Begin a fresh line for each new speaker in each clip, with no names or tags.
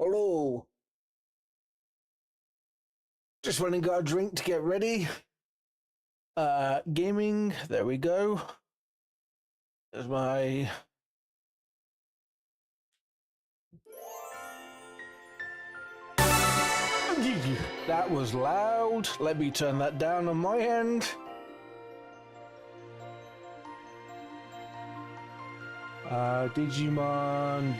Hello. Just went and got a drink to get ready. Gaming. There we go. There's my. That was loud. Let me turn that down on my end. Digimon.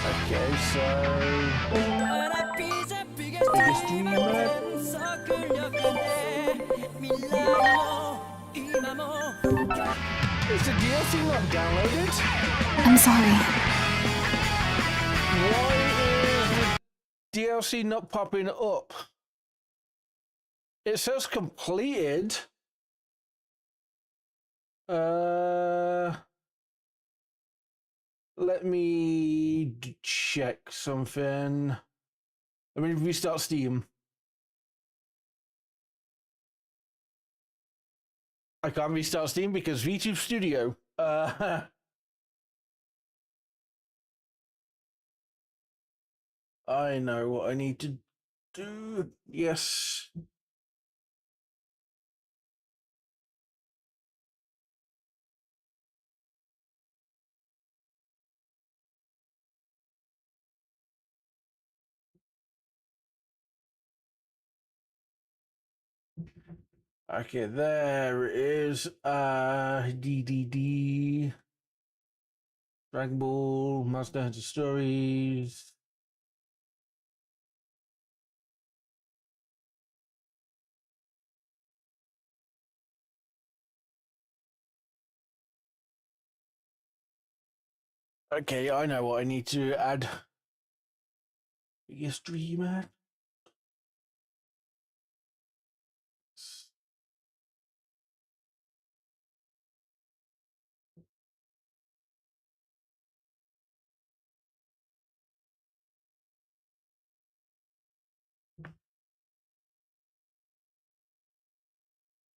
Okay, so biggest dreamer. Is the DLC not downloaded?
I'm sorry.
Why is the DLC not popping up? It says completed. Let me check something. Let me restart Steam. I can't restart Steam because VTube Studio. I know what I need to do. Yes. Okay, there it is. DDD. Dragon Ball, Monster Hunter Stories. Okay, I know what I need to add. Biggest dreamer.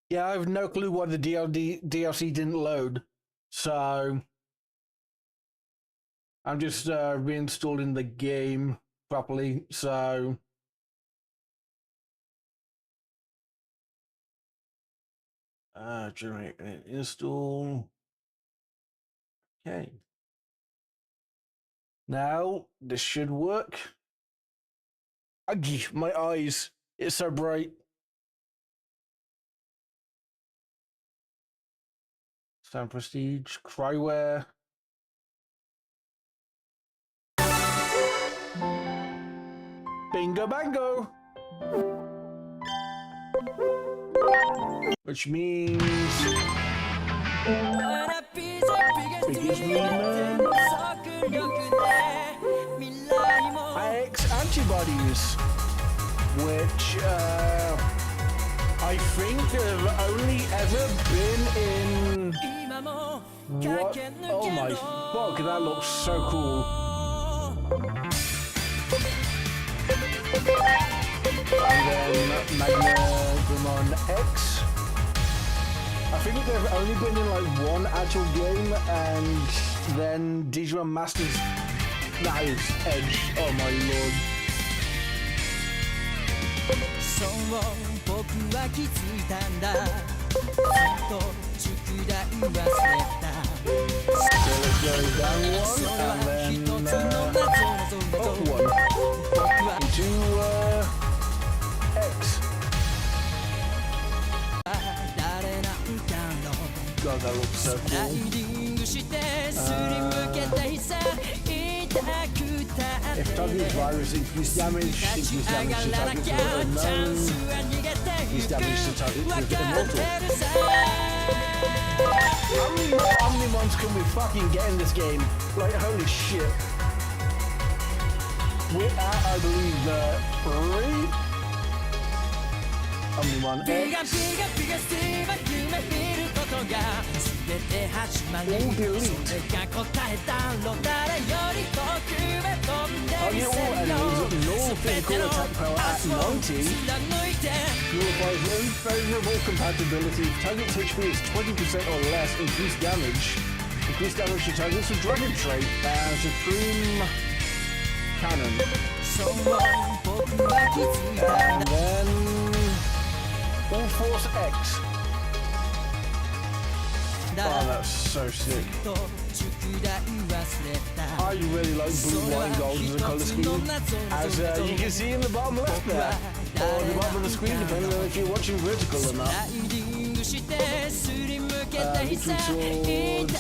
Yeah, I have no clue why the DLC didn't load. So I'm just reinstalling the game properly. So generate and install. Okay. Now this should work. Ugh, my eyes. It's so bright. Sound Prestige, Cryware. Bingo bango! Which means biggest dreamer. X antibodies, which I think have only ever been in what? Oh my fuck, that looks so cool. And then Digimon X. I think they've only been in like one actual game, and then Digimon Masters. That is Edge. Oh my lord. So let's go down one, and then up one. Into X. God, that looks so cool. If target virus increased damage to targets that are unknown, increased damage to targets with immortal. How many more Omnimons can we fucking get in this game? Like, holy shit. We're at, I believe, 3 Omnimon X. All delete. Target all enemies, null physical attack power at 90. Nullifies unfavorable compatibility. If target's HP is 20% or less, increased damage. Increased damage to targets with Dragon Trait and Supreme Cannon. And then All Force X. Oh, that's so sick. I really like blue, white, and gold as a colour scheme. As you can see in the bottom left there. Or the bottom of the screen, depending on if you're watching vertical or not. Victory Swords.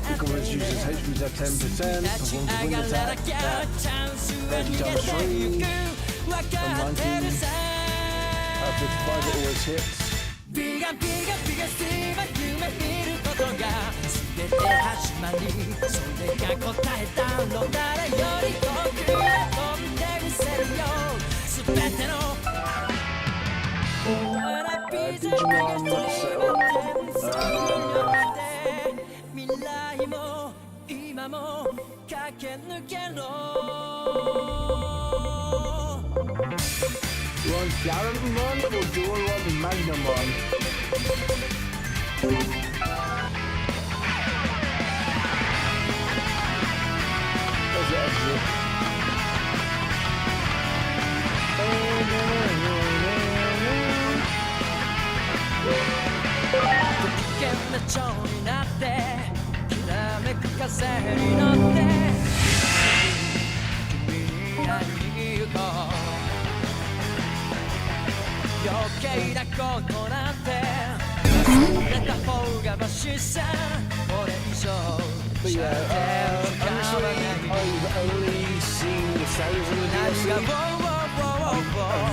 Recovery uses HP at 10%. Performs a wind attack at 30 times 3. And 19. 55 it always hits. ビガビガビガすれば夢見ることが全て始まりそれが答えたの誰より遠くへ飛んでみせるよ全ての Digimon未来も今も駆け抜けろ You want Garantmon or do you want Magnamon? There's the exit. Okay, that go on let the whole got my shit what it show. But yeah, honestly, I've only seen the trailers in the DLC. I've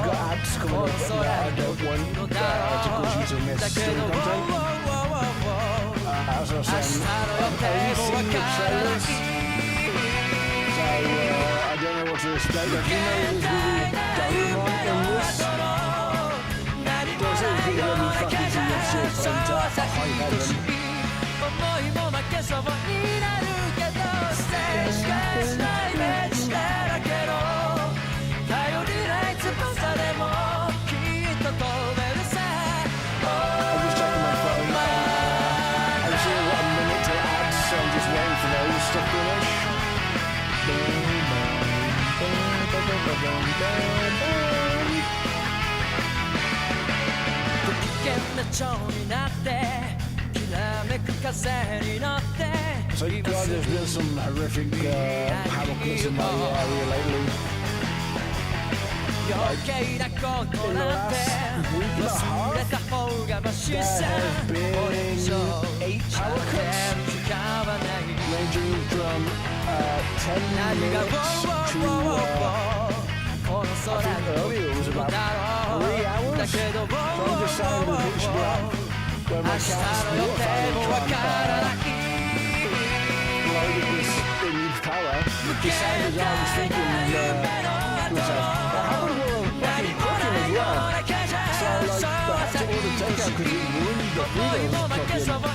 got ads coming up that I don't want to cause you to miss story content. As I was saying, I've only seen the trailers. So I don't know what to expect. I do know there's going to be Digimon in this. Don't say it's going to be fucking shit on top of high heaven. I'm just checking my phone. I'm seeing what a minute till ads, so I'm just waiting for those to finish. So God, there's been some horrific havoc in my area lately. Like, in the last week and a half, there have been 8 power cuts, ranging from 10 minutes to I think earlier it was about 3 hours. So I'm just saying the pitch black where my cat's notified me trying to this it needs power. Decided I was thinking to myself, I haven't got a fucking cooking as well. So like I had to order takeout because it ruined the food I was cooking.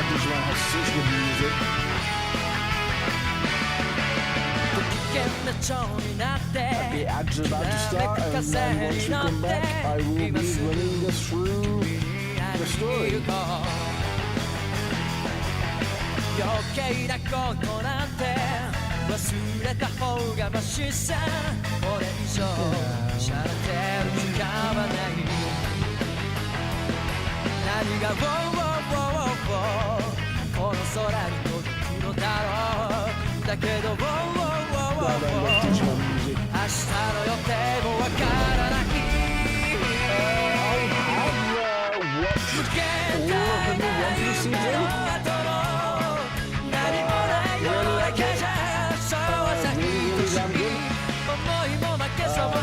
Digimon has such good music. The ads are about to start, and then once we come back, I will be running us through the story.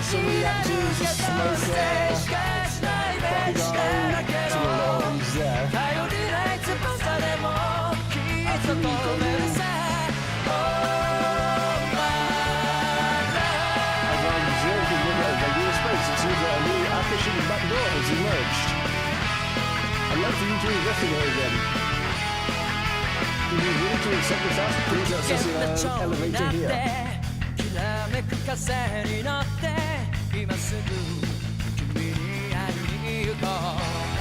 Some reactors, smoke there, crocodile, to the there. to investigate again. If you're willing to accept the task, please access the elevator here.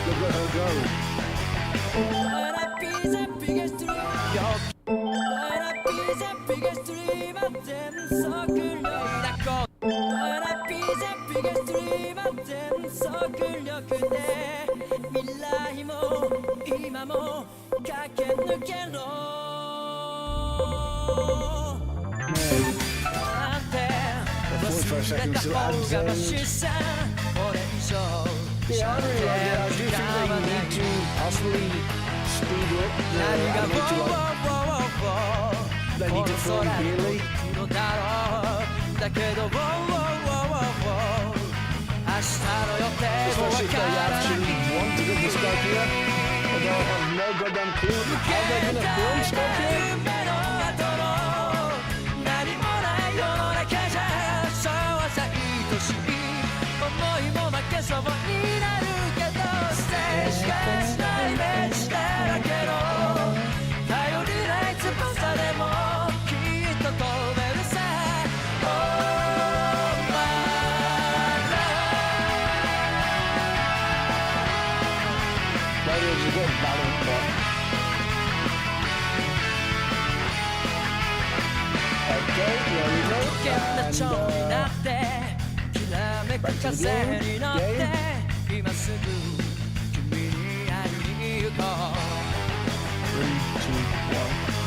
Look at her go. For a second, still adds yeah, I really like it. I do think they need to possibly speed up the anime to they need to film yearly. Especially if they actually want to get the Scorpio, but they have no goddamn clue how they're gonna film Scorpio. Back to the game.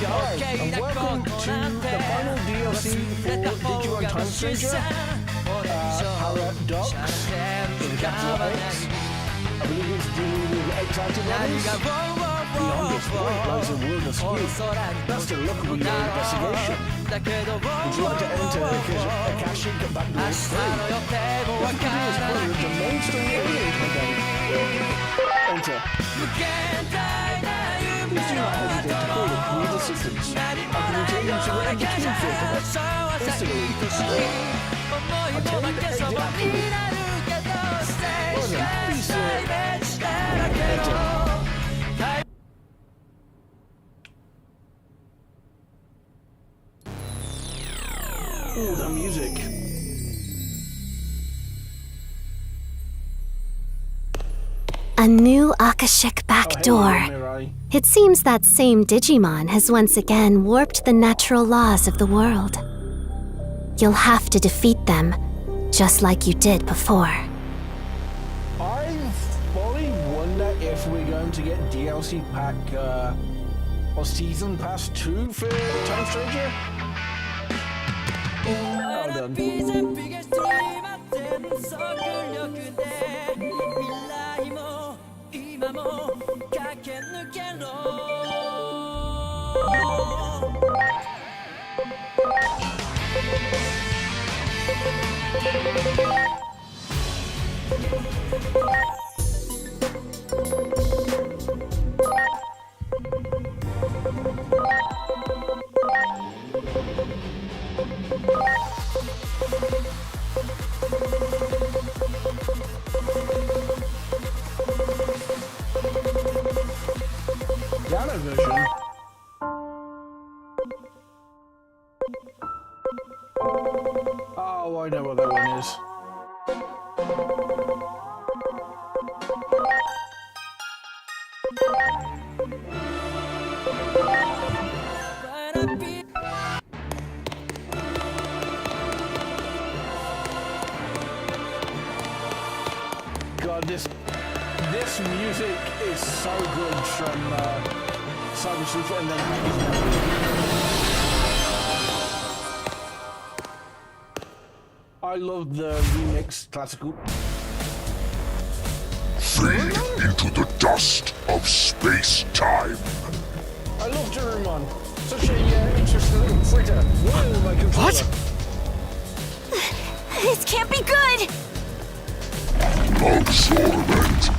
Alright, and welcome to the final DLC for Digimon Time Stranger. Paradox with a capital X. I believe it's dealing with X antibodies. Beyond this point lies a world of skill. That's the look of your investigation. Would you like to enter Akashic Backdoor 3? What you can do is follow the main story alien content. Enter. Please do not hesitate to call it need assistance. I can retain you to wherever between field instantly. Attend the exit activity. Well then, please enter. Ooh, the music.
A new Akashic backdoor. It seems that same Digimon has once again warped the natural laws of the world. You'll have to defeat them, just like you did before.
I fully wonder if we're going to get DLC pack or season pass 2 for Time Stranger. Well done. Piano version. Oh, I know what that one is. God, this music is so good from Cyber Super and then I love the remix classical.
Fade into the dust of space-time.
I love Digimon. Such a interesting little critter. Whoa, my controller.
What? This can't be good!
Absorbent.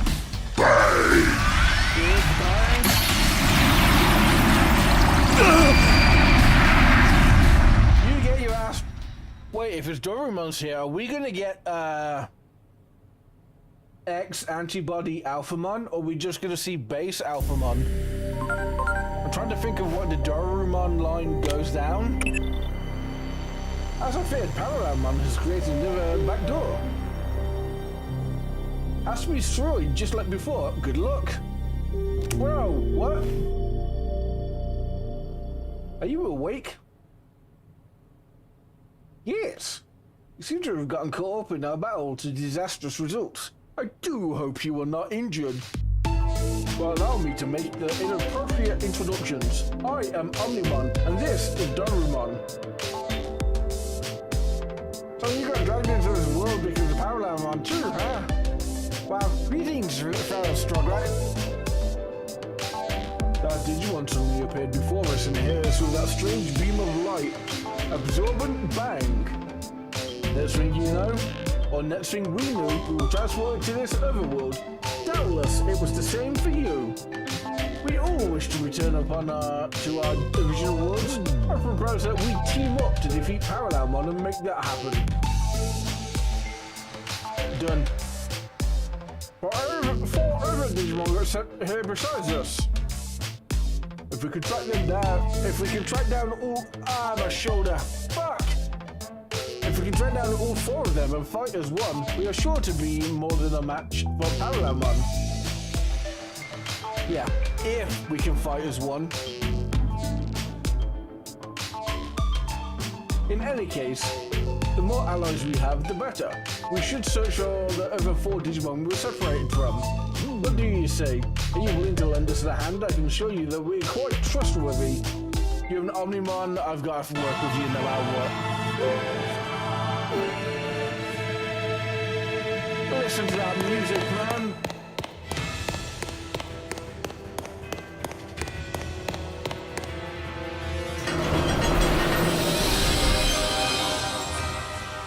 Bang.
Goodbye. You get your ass. Wait, if it's Doraemon's here, are we gonna get X antibody Alphamon, or are we just gonna see base Alphamon? I'm trying to think of what the Dorumon line goes down. As I feared, Parallelmon has created another back door. Has to be destroyed just like before. Good luck. Whoa, what? Are you awake? Yes. You seem to have gotten caught up in our battle to disastrous results. I do hope you are not injured. Well, allow me to make the inappropriate introductions. I am Omnimon, and this is Dorumon. So you got dragged into this world because of Parallelmon too, huh? Wow, greetings, fellow struggler. That Digimon suddenly appeared before us and hit us with that strange beam of light. Absorbent bang. Next thing you know, or next thing we knew, we were transported to this other world. Doubtless, it was the same for you. We all wish to return to our original worlds. I propose that we team up to defeat Parallelmon and make that happen. Done. Four other Digimon got sent here besides us. If we can track them down, my shoulder. Fuck! If we can track down all four of them and fight as one, we are sure to be more than a match for Parallelmon. Yeah, if we can fight as one. In any case, the more allies we have, the better. We should search for the other four Digimon we were separated from. What do you say? Are you willing to lend us a hand? I can show you that we're quite trustworthy. You're an Omnimon, I've got to work with you no matter what. Listen to that music, man.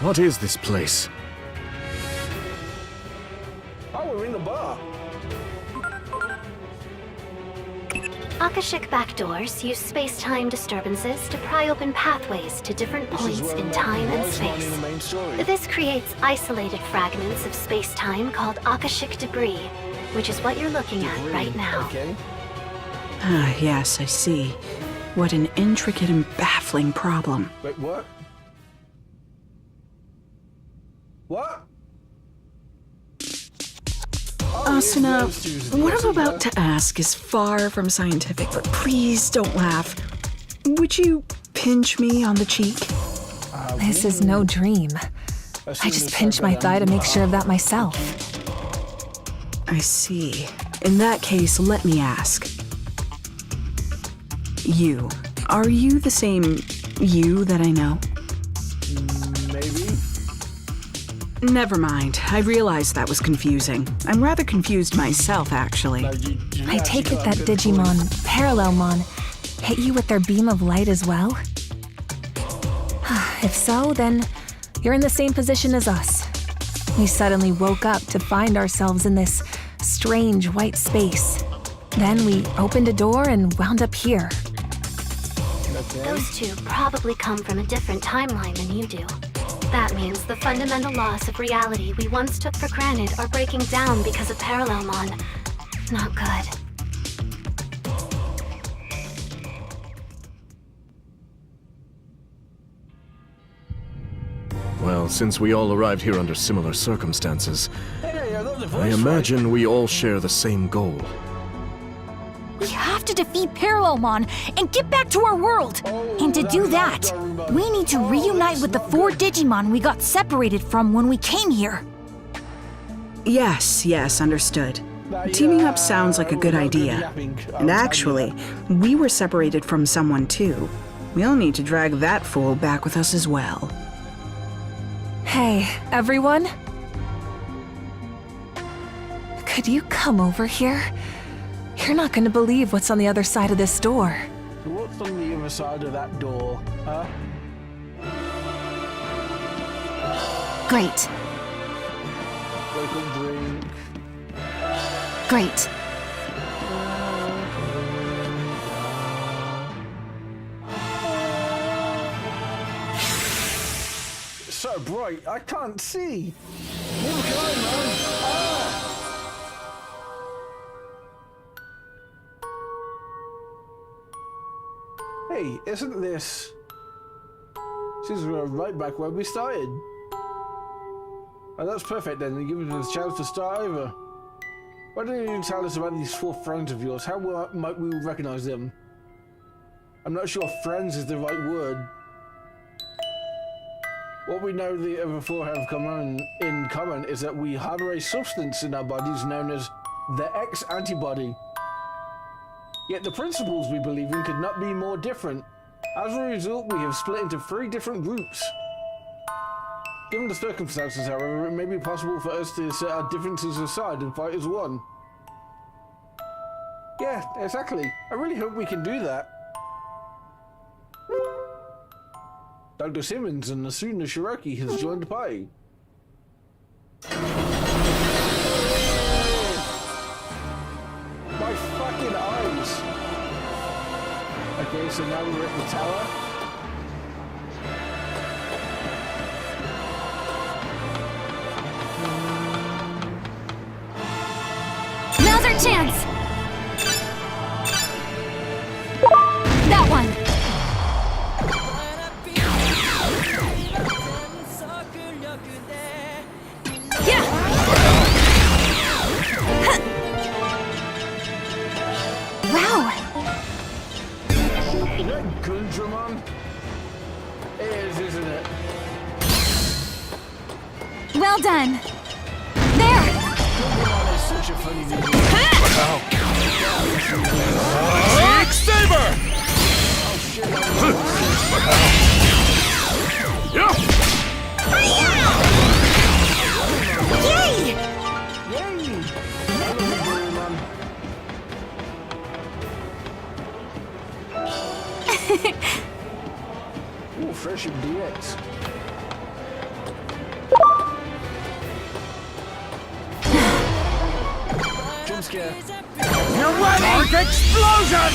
What is this place?
Oh, we're in the bar.
Akashic backdoors use space-time disturbances to pry open pathways to different points in time and space. This creates isolated fragments of space-time called Akashic debris, which is what you're looking at right now.
Okay.
Ah, yes, I see. What an intricate and baffling problem.
Wait, what? What?
Asuna, what I'm about to ask is far from scientific, but please don't laugh. Would you pinch me on the cheek?
This is no dream. I just pinched my thigh to make sure of that myself.
I see. In that case, let me ask. You. Are you the same you that I know?
Maybe.
Never mind. I realized that was confusing. I'm rather confused myself, actually.
I take it that Digimon, Parallelmon, hit you with their beam of light as well? If so, then you're in the same position as us. We suddenly woke up to find ourselves in this strange white space. Then we opened a door and wound up here.
Those two probably come from a different timeline than you do. That means the fundamental laws of reality we once took for granted are breaking down because of Parallelmon. Not good.
Well, since we all arrived here under similar circumstances,
Hey, I got the voice
I imagine we all share the same goal.
We have to defeat Parallelmon and get back to our world. And to do that, we need to reunite with the 4 Digimon we got separated from when we came here.
Yes, understood. Teaming up sounds like a good idea. And actually, we were separated from someone too. We'll need to drag that fool back with us as well.
Hey, everyone? Could you come over here? You're not going to believe what's on the other side of this door.
So what's on the other side of that door, huh?
Great.
Wake up, drink.
Great.
It's so bright, I can't see. Neither can I, man. Ah! Hey, isn't this... Seems we're right back where we started. Oh, that's perfect then. It gives us a chance to start over. Why don't you tell us about these 4 friends of yours? How might we recognize them? I'm not sure friends is the right word. What we know the other 4 have in common is that we harbor a substance in our bodies known as the X antibody. Yet the principles we believe in could not be more different. As a result, we have split into 3 different groups. Given the circumstances, however, it may be possible for us to set our differences aside and fight as one. Yeah, exactly. I really hope we can do that. Dr. Simmons and Asuna Shiraki has joined the party. My fucking eyes! Okay, so now we're at the tower.
Now's our chance! That one! Yeah! Wow!
Is that Digimon? It is, isn't it?
Well done! There!
Digimon is such a funny video.
Big Saber!
Oh shit.
Yeah!
Yay!
Yay! I love you, Digimon. Ooh, fresh and DX. Jump scare.
You're ready! Dark explosion!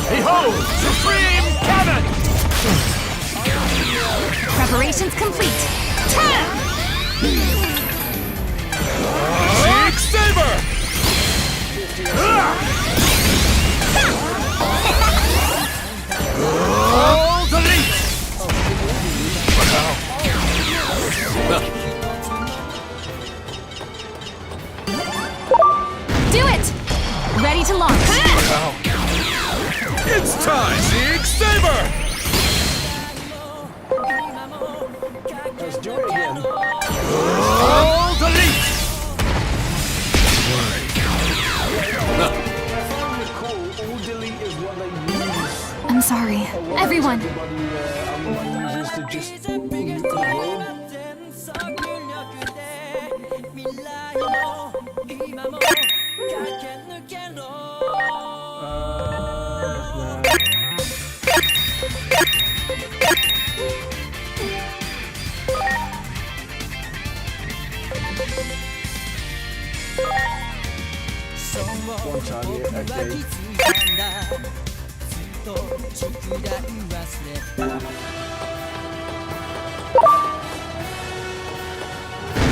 Behold, Supreme Cannon!
Preparations complete.
Big Saber! All delete!
Do it! Ready to launch.
It's time! Big Saber!
Let's do it again.
All delete!
All delete is what they use.
I'm sorry. Everyone,
Everybody uses to just mute the game. One target, okay.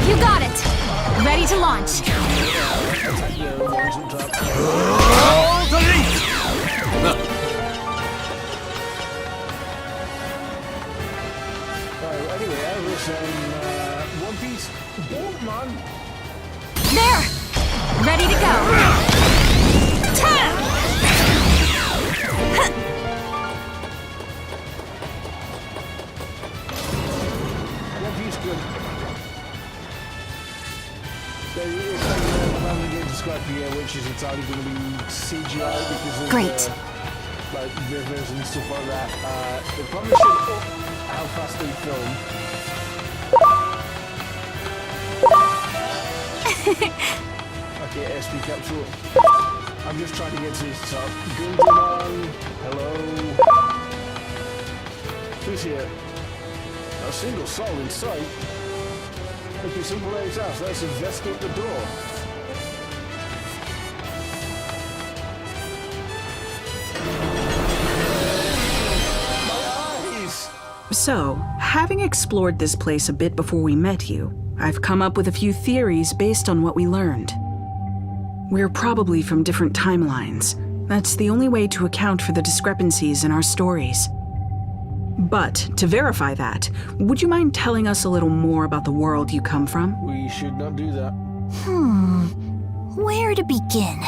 you got it. Ready to launch.
Yeah, one's on top.
All delete!
Anyway, I was One Piece Digimon.
There! Ready to go.
One Piece good. There is another game described here, which is entirely going to be CGI because of
Great.
like rivers and stuff like that. They probably should up how fast they film. Okay, SP capsule. I'm just trying to get to the top. Digimon, hello. Who's here? Not a single soul in sight. Look at simple as house. Let's investigate the door. My eyes!
So, having explored this place a bit before we met you, I've come up with a few theories based on what we learned. We're probably from different timelines. That's the only way to account for the discrepancies in our stories. But to verify that, would you mind telling us a little more about the world you come from?
We should not do that.
Where to begin?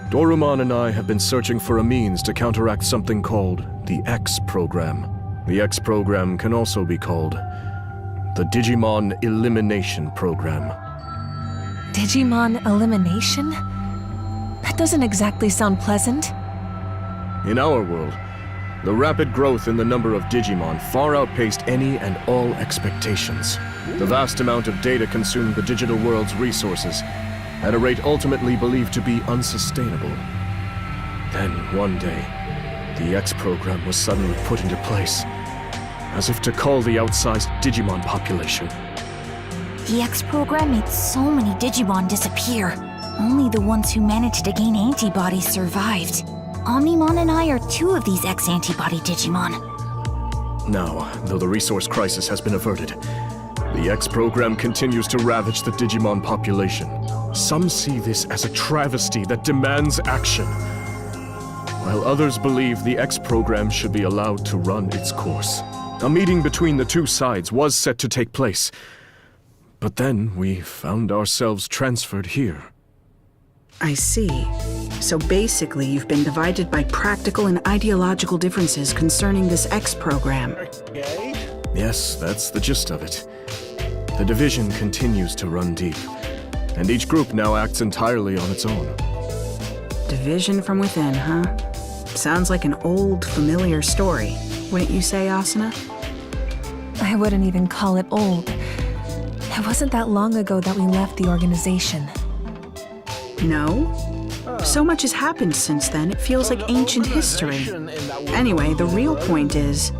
Dorumon and I have been searching for a means to counteract something called the X program. The X program can also be called the Digimon Elimination Program.
Digimon elimination? That doesn't exactly sound pleasant.
In our world, the rapid growth in the number of Digimon far outpaced any and all expectations. The vast amount of data consumed the digital world's resources at a rate ultimately believed to be unsustainable. Then, one day, the X program was suddenly put into place, as if to cull the outsized Digimon population.
The X program made so many Digimon disappear. Only the ones who managed to gain antibodies survived. Omnimon and I are 2 of these X antibody Digimon.
Now, though the resource crisis has been averted, the X program continues to ravage the Digimon population. Some see this as a travesty that demands action, while others believe the X program should be allowed to run its course. A meeting between the two sides was set to take place, but then we found ourselves transferred here.
I see. So basically, you've been divided by practical and ideological differences concerning this X program.
Okay.
Yes, that's the gist of it. The division continues to run deep, and each group now acts entirely on its own.
Division from within, huh? Sounds like an old, familiar story. Wouldn't you say, Asuna?
I wouldn't even call it old. It wasn't that long ago that we left the organization.
No? So much has happened since then, it feels like ancient history. Anyway, the real point is,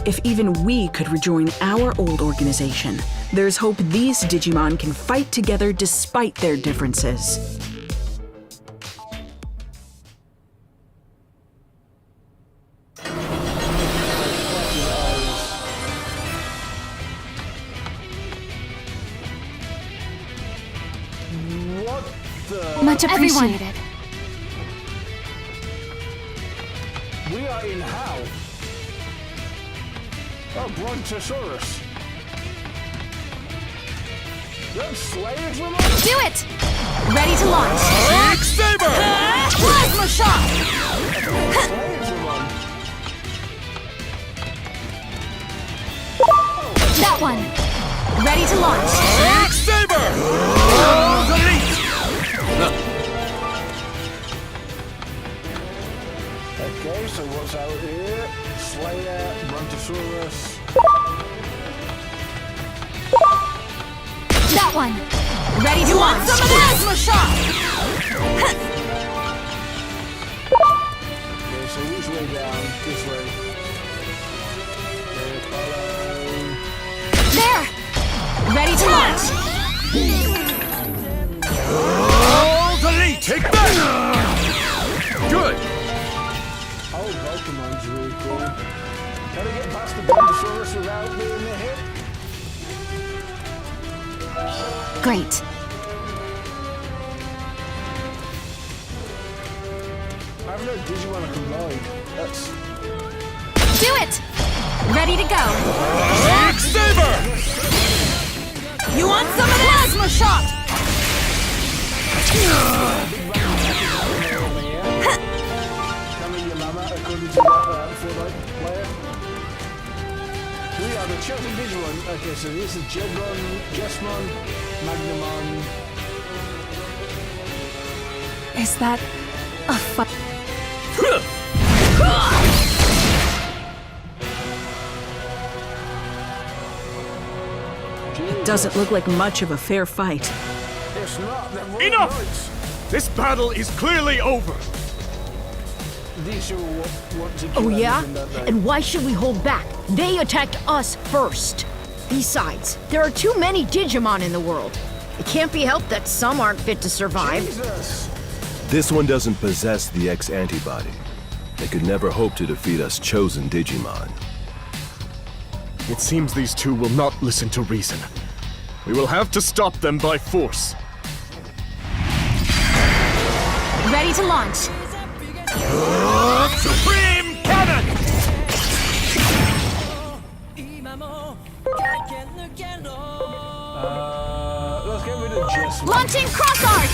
if even we could rejoin our old organization, there's hope these Digimon can fight together despite their differences.
Much appreciated.
We are in how? Oh, Brontosaurus. That's Slayers remote?
Do it! Ready to launch.
Big Saber!
Plasma shot!
Slayers remote.
That one. Ready to launch.
Big Saber! Oh, delete!
Okay, so what's out here? Slayer, Brontosaurus.
That one. Ready to launch.
Some of this! Plasma shot!
Okay, so which way down? This way. Okay, follow.
There! Ready to launch.
Oh, delete! Take that! Good!
Oh, Pokemon's really cool. Gotta get past the Brontosaurus without being a hit.
Great.
I've heard Digimon combined. That's...
Do it! Ready to go.
Big Saber!
You want some of this? Plasma shot!
Coming your mama, according to that Fortnite player. We are the chosen Digimon. Okay, so this is Jedmon, Jesmon, Magnamon.
Is that a fight?
It doesn't look like much of a fair fight.
It's not.
Enough! This battle is clearly over.
These two want to
Oh
kill
yeah?
everything, don't they?
And why should we hold back? They attacked us first. Besides, there are too many Digimon in the world. It can't be helped that some aren't fit to survive.
Jesus!
This one doesn't possess the X antibody. They could never hope to defeat us chosen Digimon.
It seems these two will not listen to reason. We will have to stop them by force.
Ready to launch.
Supreme Cannon!
Let's get rid of Jess.
Launching Cross Art!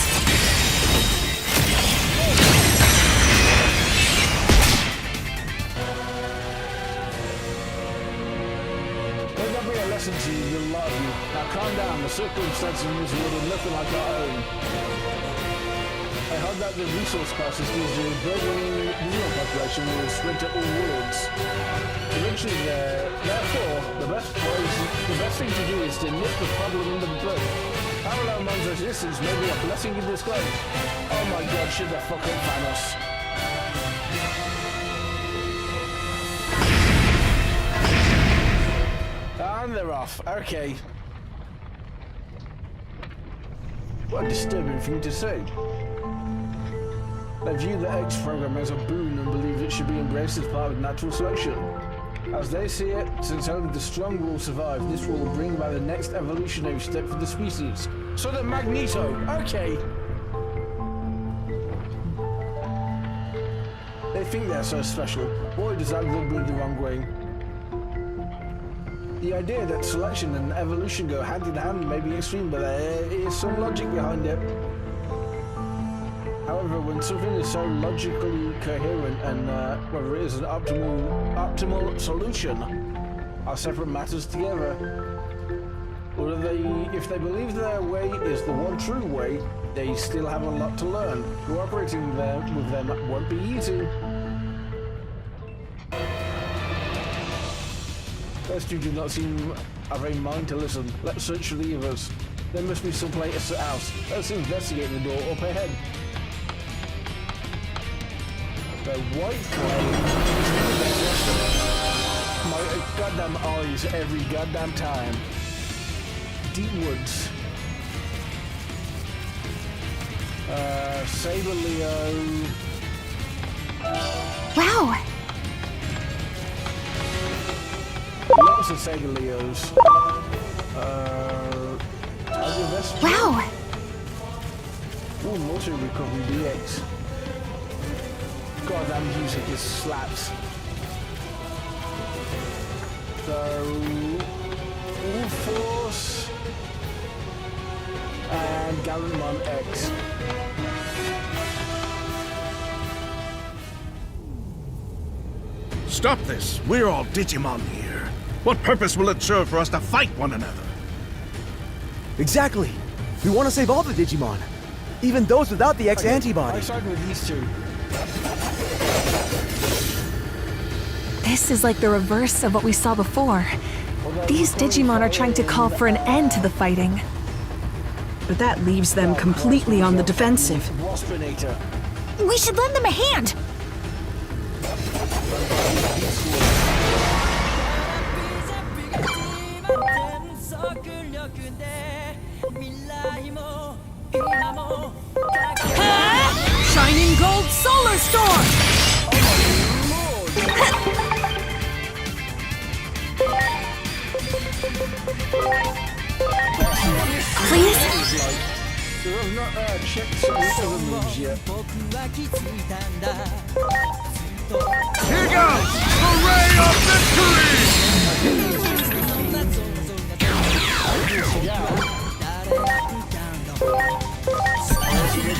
Let that be a lesson to you, a lot of you. Now calm down, the circumstances in this world are nothing like our own. I heard that the resource crisis gives you a burgeoning human population will spread to all worlds. Eventually, therefore, the best thing to do is to nip the problem in the bud. Parallel Mon's existence may be a blessing in disguise. Oh my god, shut the fuck up, Thanos. And they're off. Okay. What a disturbing thing to say. They view the X program as a boon and believe it should be embraced as part of natural selection. As they see it, since only the strong will survive, this will bring about the next evolutionary step for the species. So the Magneto, okay. They think they're so special. Boy, does that rub me the wrong way. The idea that selection and evolution go hand in hand may be extreme, but there is some logic behind it. However, when something is so logically coherent and whether it is an optimal solution are separate matters together. Or if they believe their way is the one true way, they still have a lot to learn. Cooperating with them won't be easy. Those two do not seem have a mind to listen. Let's search for the others. There must be some place else. Let's investigate the door up ahead. The white clay. My goddamn eyes every goddamn time. Deep woods. Saber Leo.
Wow!
Lots of Saber Leos.
Wow!
Ooh, motor recovery DX. God, that music is slaps. So, Wolf Force and Gallimon X.
Stop this! We're all Digimon here. What purpose will it serve for us to fight one another?
Exactly. We want to save all the Digimon, even those without the X antibody.
I started with these two.
This is like the reverse of what we saw before. These Digimon are trying to call for an end to the fighting.
But that leaves them completely on the defensive.
We should lend them a hand!
Shining Gold Solar Storm!
Please?
We have not checked some of the other moves yet.
Here goes! The Ray of Victory!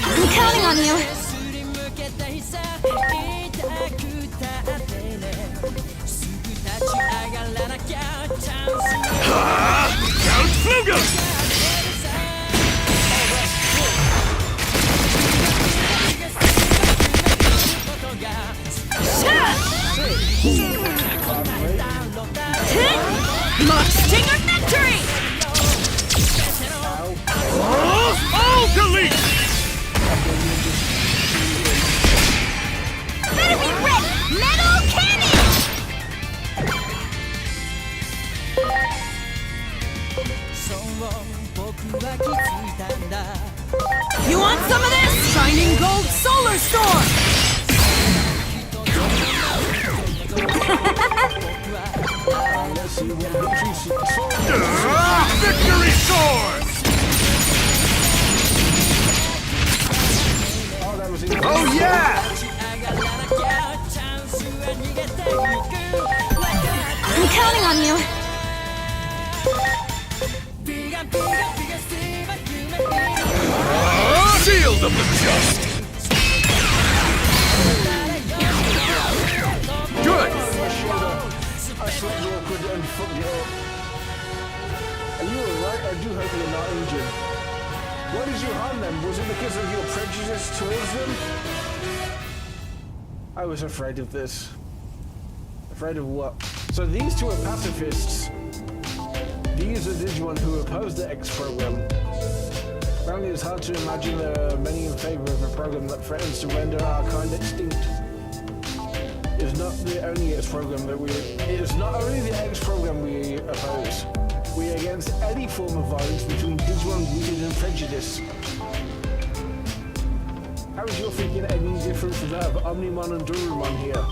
I'm counting on you!
Count Fluga!
Stinger Victory!
All delete!
Better be ready! Metal Cannon!
You want some of this? Shining Gold Solar Storm!
Victory Sword! wrath of the just.
Good! I slipped awkward and fucked it up. Are you alright? I do hope you're not injured. Why did you harm them? Was it because of your prejudice towards them? I was afraid of this. Afraid of what? So these two are pacifists. These are Digimon who oppose the X program. Apparently it's hard to imagine there are many in favor of a program that threatens to render our kind extinct. It's not the only X program that it is not only the X program we oppose. We are against any form of violence between Digimon rooted in prejudice. How is your thinking any different from that of Omnimon and Durumon here?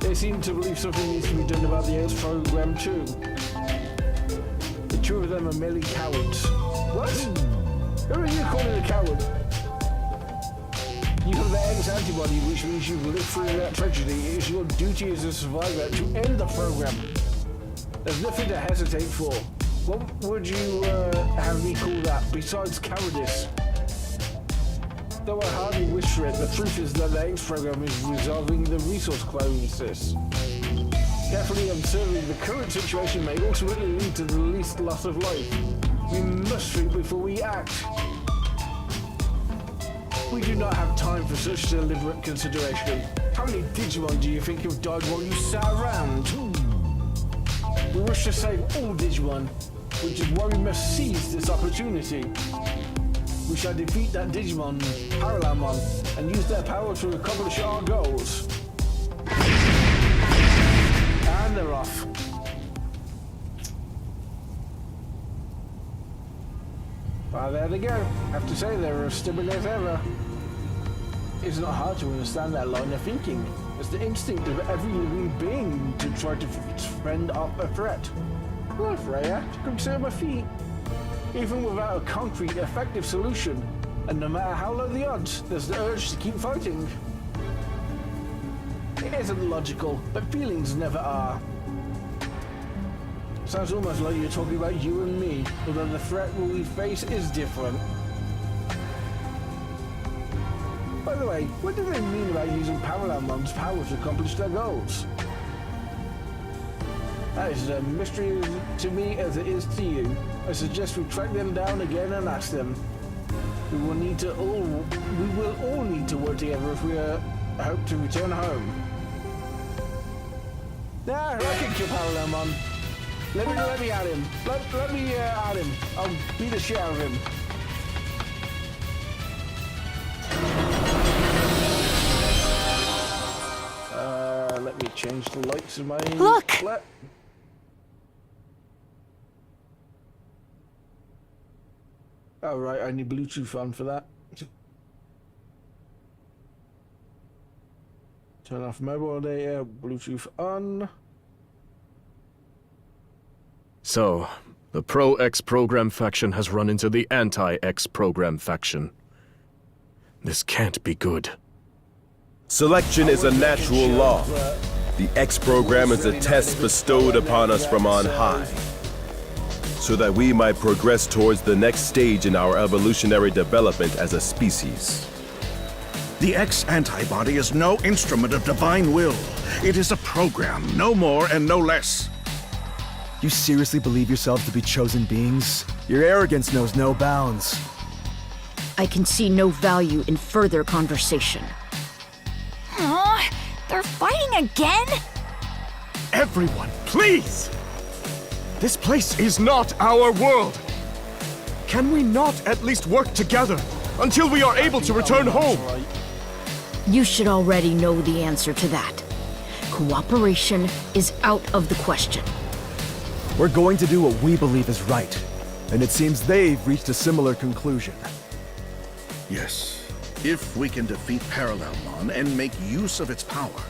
They seem to believe something needs to be done about the X program too. The two of them are merely cowards. What? Who are you calling a coward? You have the X antibody, which means you've lived through that tragedy. It is your duty as a survivor to end the program. There's nothing to hesitate for. What would you have me call that besides cowardice? Though I hardly wish for it, the truth is that the X program is resolving the resource crisis. Carefully observing the current situation may ultimately lead to the least loss of life. We must think before we act. We do not have time for such deliberate consideration. How many Digimon do you think have died while you sat around? We wish to save all Digimon, which is why we must seize this opportunity. We shall defeat that Digimon, Parallelmon, and use their power to accomplish our goals. And they're off. Well, there they go. I have to say they're as stubborn as ever. It's not hard to understand that line of thinking. It's the instinct of every living being to try to fend off a threat. Well, Freya, to consider my feet. Even without a concrete, effective solution, and no matter how low the odds, there's the urge to keep fighting. It isn't logical, but feelings never are. Sounds almost like you're talking about you and me, although the threat we face is different. By the way, what do they mean about using Parallelmon's power to accomplish their goals? That is a mystery to me as it is to you. I suggest we track them down again and ask them. We will all need to work together if we hope to return home. Nah, I can kill Parallelmon. Let me at him. Let me at him. I'll beat the shit out of him. Let me change the lights of my...
Look!
Oh, right, I need Bluetooth on for that. Turn off mobile data, Bluetooth on.
So, the pro-X program faction has run into the anti-X program faction. This can't be good.
Selection is a natural law. The X program is a test bestowed upon us from on high, so that we might progress towards the next stage in our evolutionary development as a species.
The X antibody is no instrument of divine will. It is a program, no more and no less.
You seriously believe yourselves to be chosen beings? Your arrogance knows no bounds.
I can see no value in further conversation.
Aw, they're fighting again?
Everyone, please! This place is not our world! Can we not at least work together until we are able to return home?
You should already know the answer to that. Cooperation is out of the question.
We're going to do what we believe is right, and it seems they've reached a similar conclusion.
Yes. If we can defeat Parallelmon and make use of its power,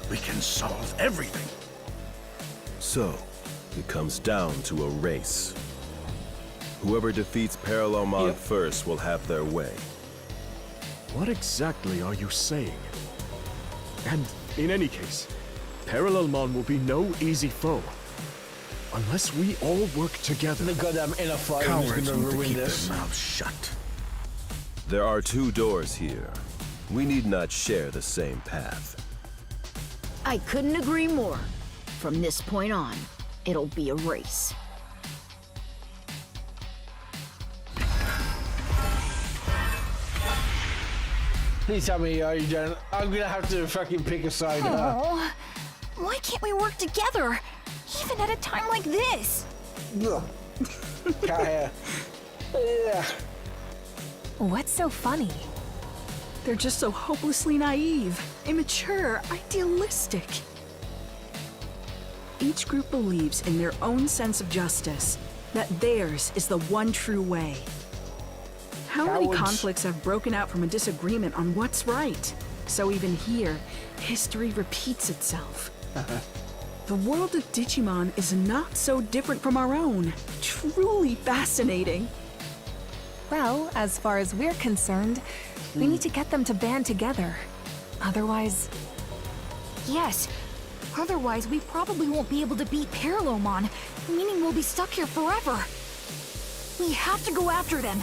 we can solve everything.
So, it comes down to a race. Whoever defeats Parallelmon first will have their way.
What exactly are you saying? And in any case, Parallelmon will be no easy foe. Unless we all work together.
The goddamn inner fight is
Cowards
gonna
need to
ruin
keep
this.
their mouths shut.
There are 2 doors here. We need not share the same path.
I couldn't agree more. From this point on, it'll be a race.
Please tell me you don't. I'm gonna have to fucking pick a side.
Oh, why can't we work together? Even at a time like this?
Cat hair. Yeah.
What's so funny?
They're just so hopelessly naive, immature, idealistic. Each group believes in their own sense of justice, that theirs is the one true way. How many
Cowards.
conflicts have broken out from a disagreement on what's right? So even here, history repeats itself. The world of Digimon is not so different from our own. Truly fascinating.
Well, as far as we're concerned, we need to get them to band together. Otherwise,
Yes. Otherwise, we probably won't be able to beat Parallelmon, meaning we'll be stuck here forever. We have to go after them.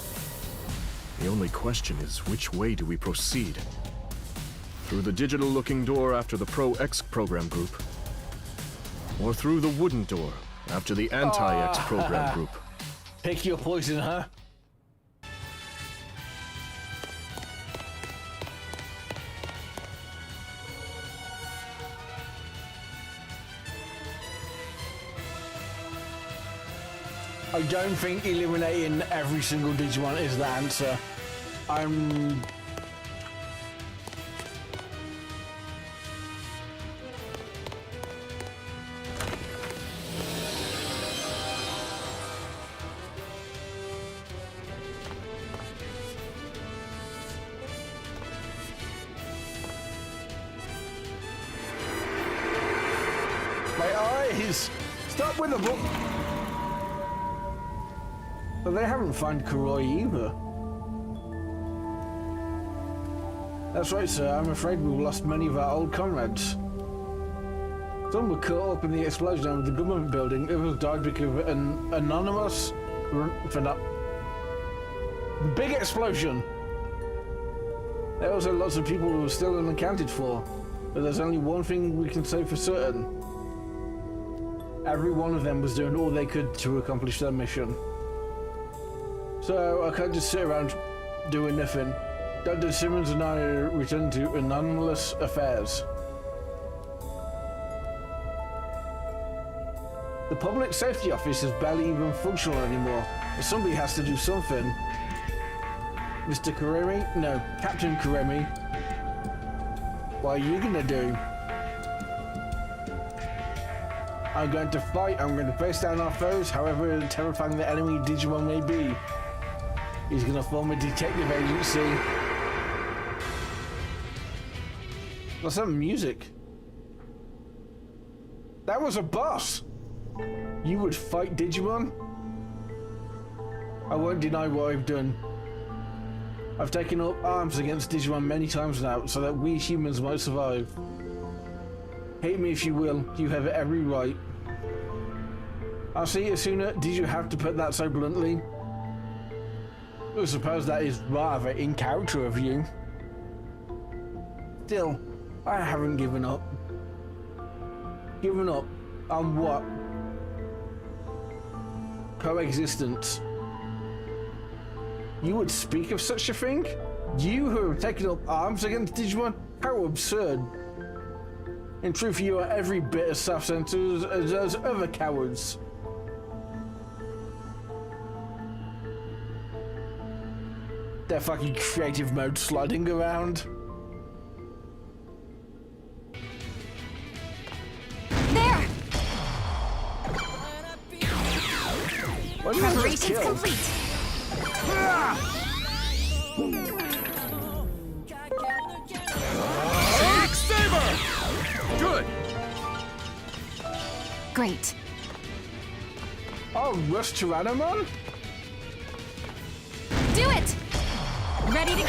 The only question is, which way do we proceed? Through the digital-looking door after the Pro-X program group? Or through the wooden door after the Anti-X program group?
Pick your poison, huh? I don't think eliminating every single Digimon is the answer. My eyes! Stop with the book! But they haven't found Kuroi either. That's right, sir. I'm afraid we've lost many of our old comrades. Some were caught up in the explosion of the government building. Others died because of an anonymous... The big explosion! There are also lots of people who are still unaccounted for. But there's only one thing we can say for certain. Every one of them was doing all they could to accomplish their mission. So I can't just sit around doing nothing. Dr. Simmons and I return to anomalous affairs. The public safety office is barely even functional anymore. But somebody has to do something. Mr. Kuremi? No, Captain Kuremi. What are you gonna do? I'm going to fight. I'm going to face down our foes, however terrifying the enemy Digimon may be. He's gonna form a detective agency. What's that music? That was a boss! You would fight Digimon? I won't deny what I've done. I've taken up arms against Digimon many times now, so that we humans might survive. Hate me if you will, you have every right. I'll see you sooner. Did you have to put that so bluntly? I suppose that is rather in character of you. Still, I haven't given up. Given up on what? Coexistence. You would speak of such a thing? You who have taken up arms against Digimon? How absurd. In truth, you are every bit as self-centered as those other cowards. Their fucking creative mode sliding around.
There!
Preparations
complete.
Axe Saber! Good!
Great.
Oh, Rush Tyrannomon?
Do it! Ready to go!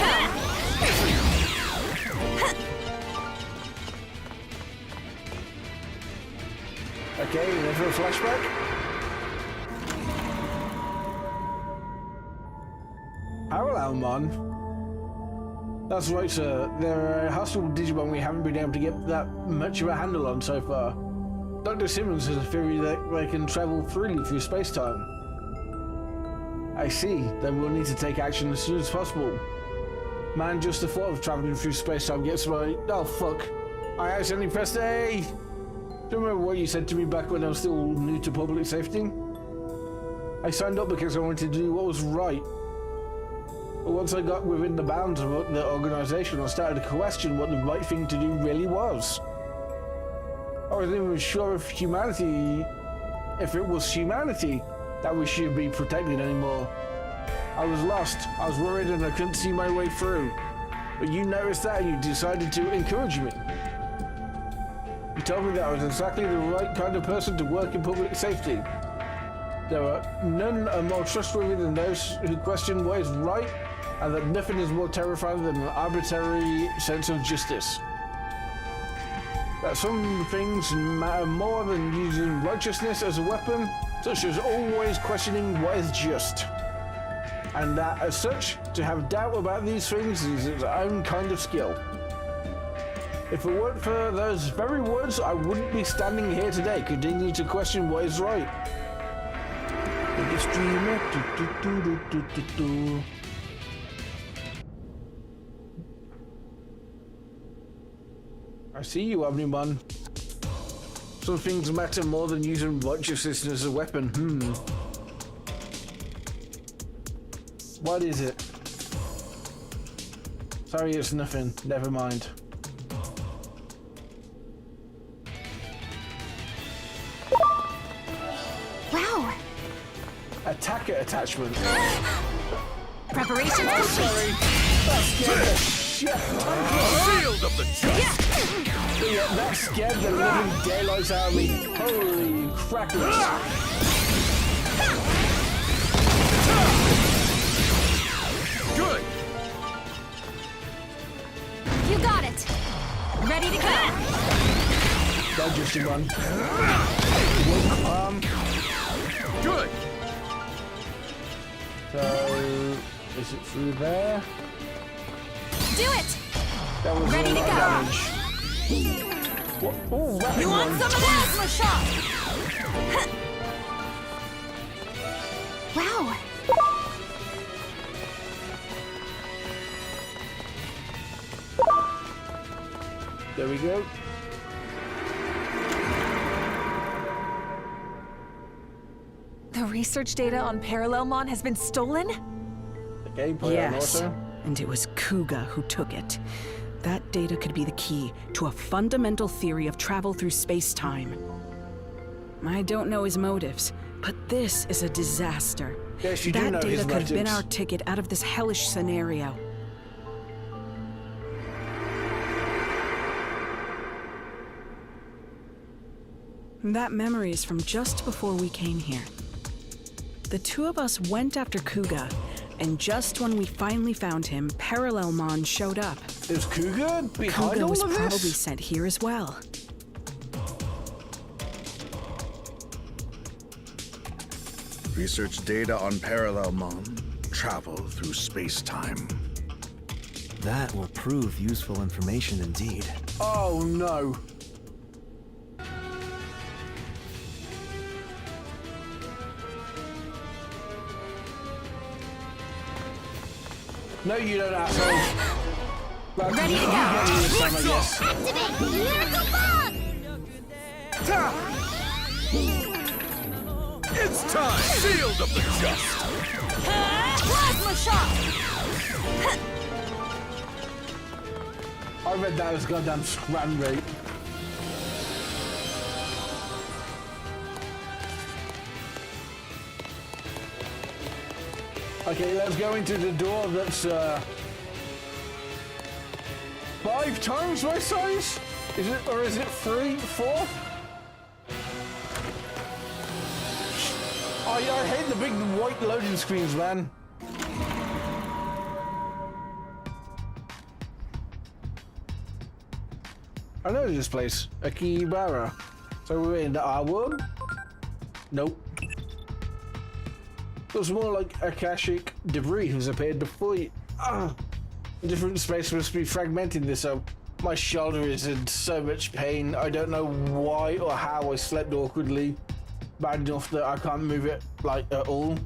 Okay, ready for a flashback? Parallelmon? That's right, sir. There are hostile Digimon we haven't been able to get that much of a handle on so far. Dr. Simmons has a theory that they can travel freely through space-time. I see. Then we'll need to take action as soon as possible. Man, just the thought of traveling through space-time gets my... Oh, fuck. I accidentally pressed A! Do you remember what you said to me back when I was still new to public safety? I signed up because I wanted to do what was right. But once I got within the bounds of the organization, I started to question what the right thing to do really was. I wasn't even sure if it was humanity that we should be protected anymore. I was lost, I was worried, and I couldn't see my way through. But you noticed that and you decided to encourage me. You told me that I was exactly the right kind of person to work in public safety. There are none are more trustworthy than those who question what is right, and that nothing is more terrifying than an arbitrary sense of justice. That some things matter more than using righteousness as a weapon, such as always questioning what is just. And that, as such, to have doubt about these things is its own kind of skill. If it weren't for those very words, I wouldn't be standing here today, continuing to question what is right. I see you, Omnimon. Some things matter more than using righteousness as a weapon. What is it? Sorry, it's nothing. Never mind.
Wow.
Attacker attachment.
Preparations complete.
Sorry. That scared the shit.
Shield of the just!
Yeah, that scared the living daylights out of me. Holy crackers.
Good!
You got it. Ready to go.
That just run.
Good!
So, is it through there?
Do it.
That was
Ready
a
to
lot
go.
of damage. What? Oh, rapid
You want
run.
some of plasma shot? Wow.
There we go.
The research data on Parallelmon has been stolen?
The gameplay
Yes,
also.
and it was Kuga who took it. That data could be the key to a fundamental theory of travel through space-time. I don't know his motives, but this is a disaster.
Yes, you do
That
know his
data could have been
motives.
our ticket out of this hellish scenario. That memory is from just before we came here. The two of us went after Kuga, and just when we finally found him, Parallelmon showed up.
Is Kuga behind
Kuga
all
was
of
probably
this?
sent here as well.
Research data on Parallelmon. Travel through space-time.
That will prove useful information indeed.
Oh no. No, you don't, asshole. Well,
Ready to
you
go.
get me this time, I guess.
Activate Miracle Bug.
It's time! Shield of the just!
Plasma shot.
I read that as goddamn scram rate. Okay, let's go into the door that's 5 times my size? Is it, or is it 3, 4? I hate the big white loading screens, man. I know this place, Akibara. So we're in our world? Nope. Looks more like Akashic debris has appeared before you. Different space must be fragmenting this up. My shoulder is in so much pain. I don't know why or how I slept awkwardly. Bad enough that I can't move it, like, at all.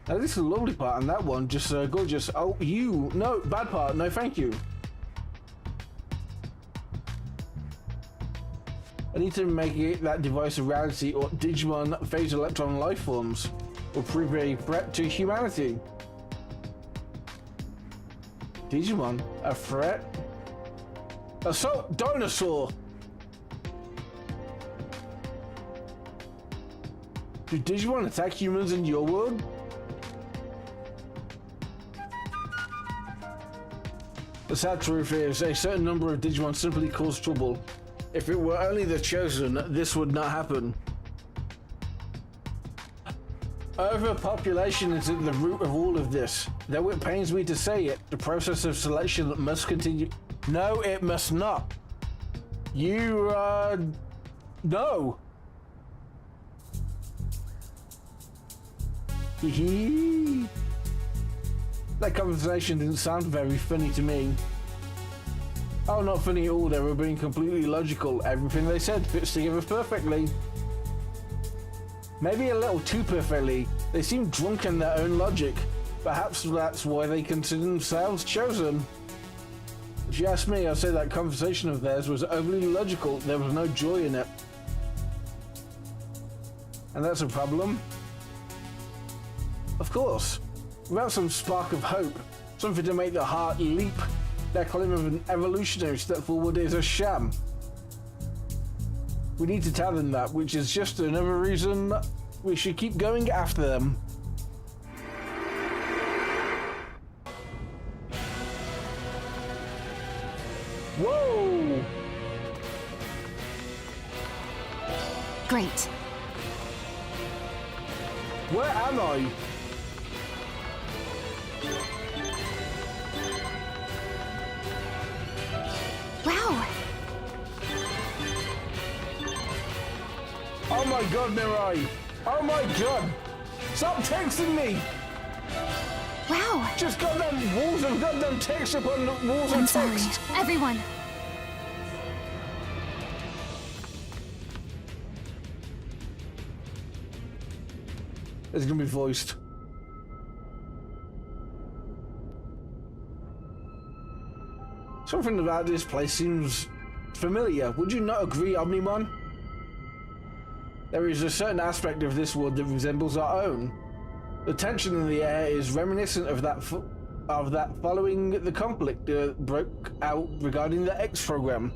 Now, this is a lovely part, and that one just gorgeous. Oh, you. No, bad part. No, thank you. I need to make it that device a reality, or Digimon phase electron life forms will prove a threat to humanity. Digimon? A threat? Assault dinosaur! Do Digimon attack humans in your world? The sad truth is, a certain number of Digimon simply cause trouble. If it were only the chosen, this would not happen. Overpopulation is at the root of all of this. Though it pains me to say it, the process of selection must continue. No, it must not. You, no. Hee. That conversation didn't sound very funny to me. Oh, not funny at all. They were being completely logical. Everything they said fits together perfectly. Maybe a little too perfectly. They seem drunk in their own logic. Perhaps that's why they consider themselves chosen. If you ask me, I'd say that conversation of theirs was overly logical. There was no joy in it. And that's a problem. Of course. Without some spark of hope, something to make the heart leap, their claim of an evolutionary step forward is a sham. We need to tell them that, which is just another reason we should keep going after them. Whoa!
Great.
Where am I?
Wow.
Oh my god, Mirai! Oh my god! Stop texting me!
Wow.
Just got them walls of goddamn text upon the walls
I'm
of
sorry.
text!
Everyone.
It's gonna be voiced. Something about this place seems familiar. Would you not agree, Omnimon? There is a certain aspect of this world that resembles our own. The tension in the air is reminiscent of that following the conflict that broke out regarding the X program.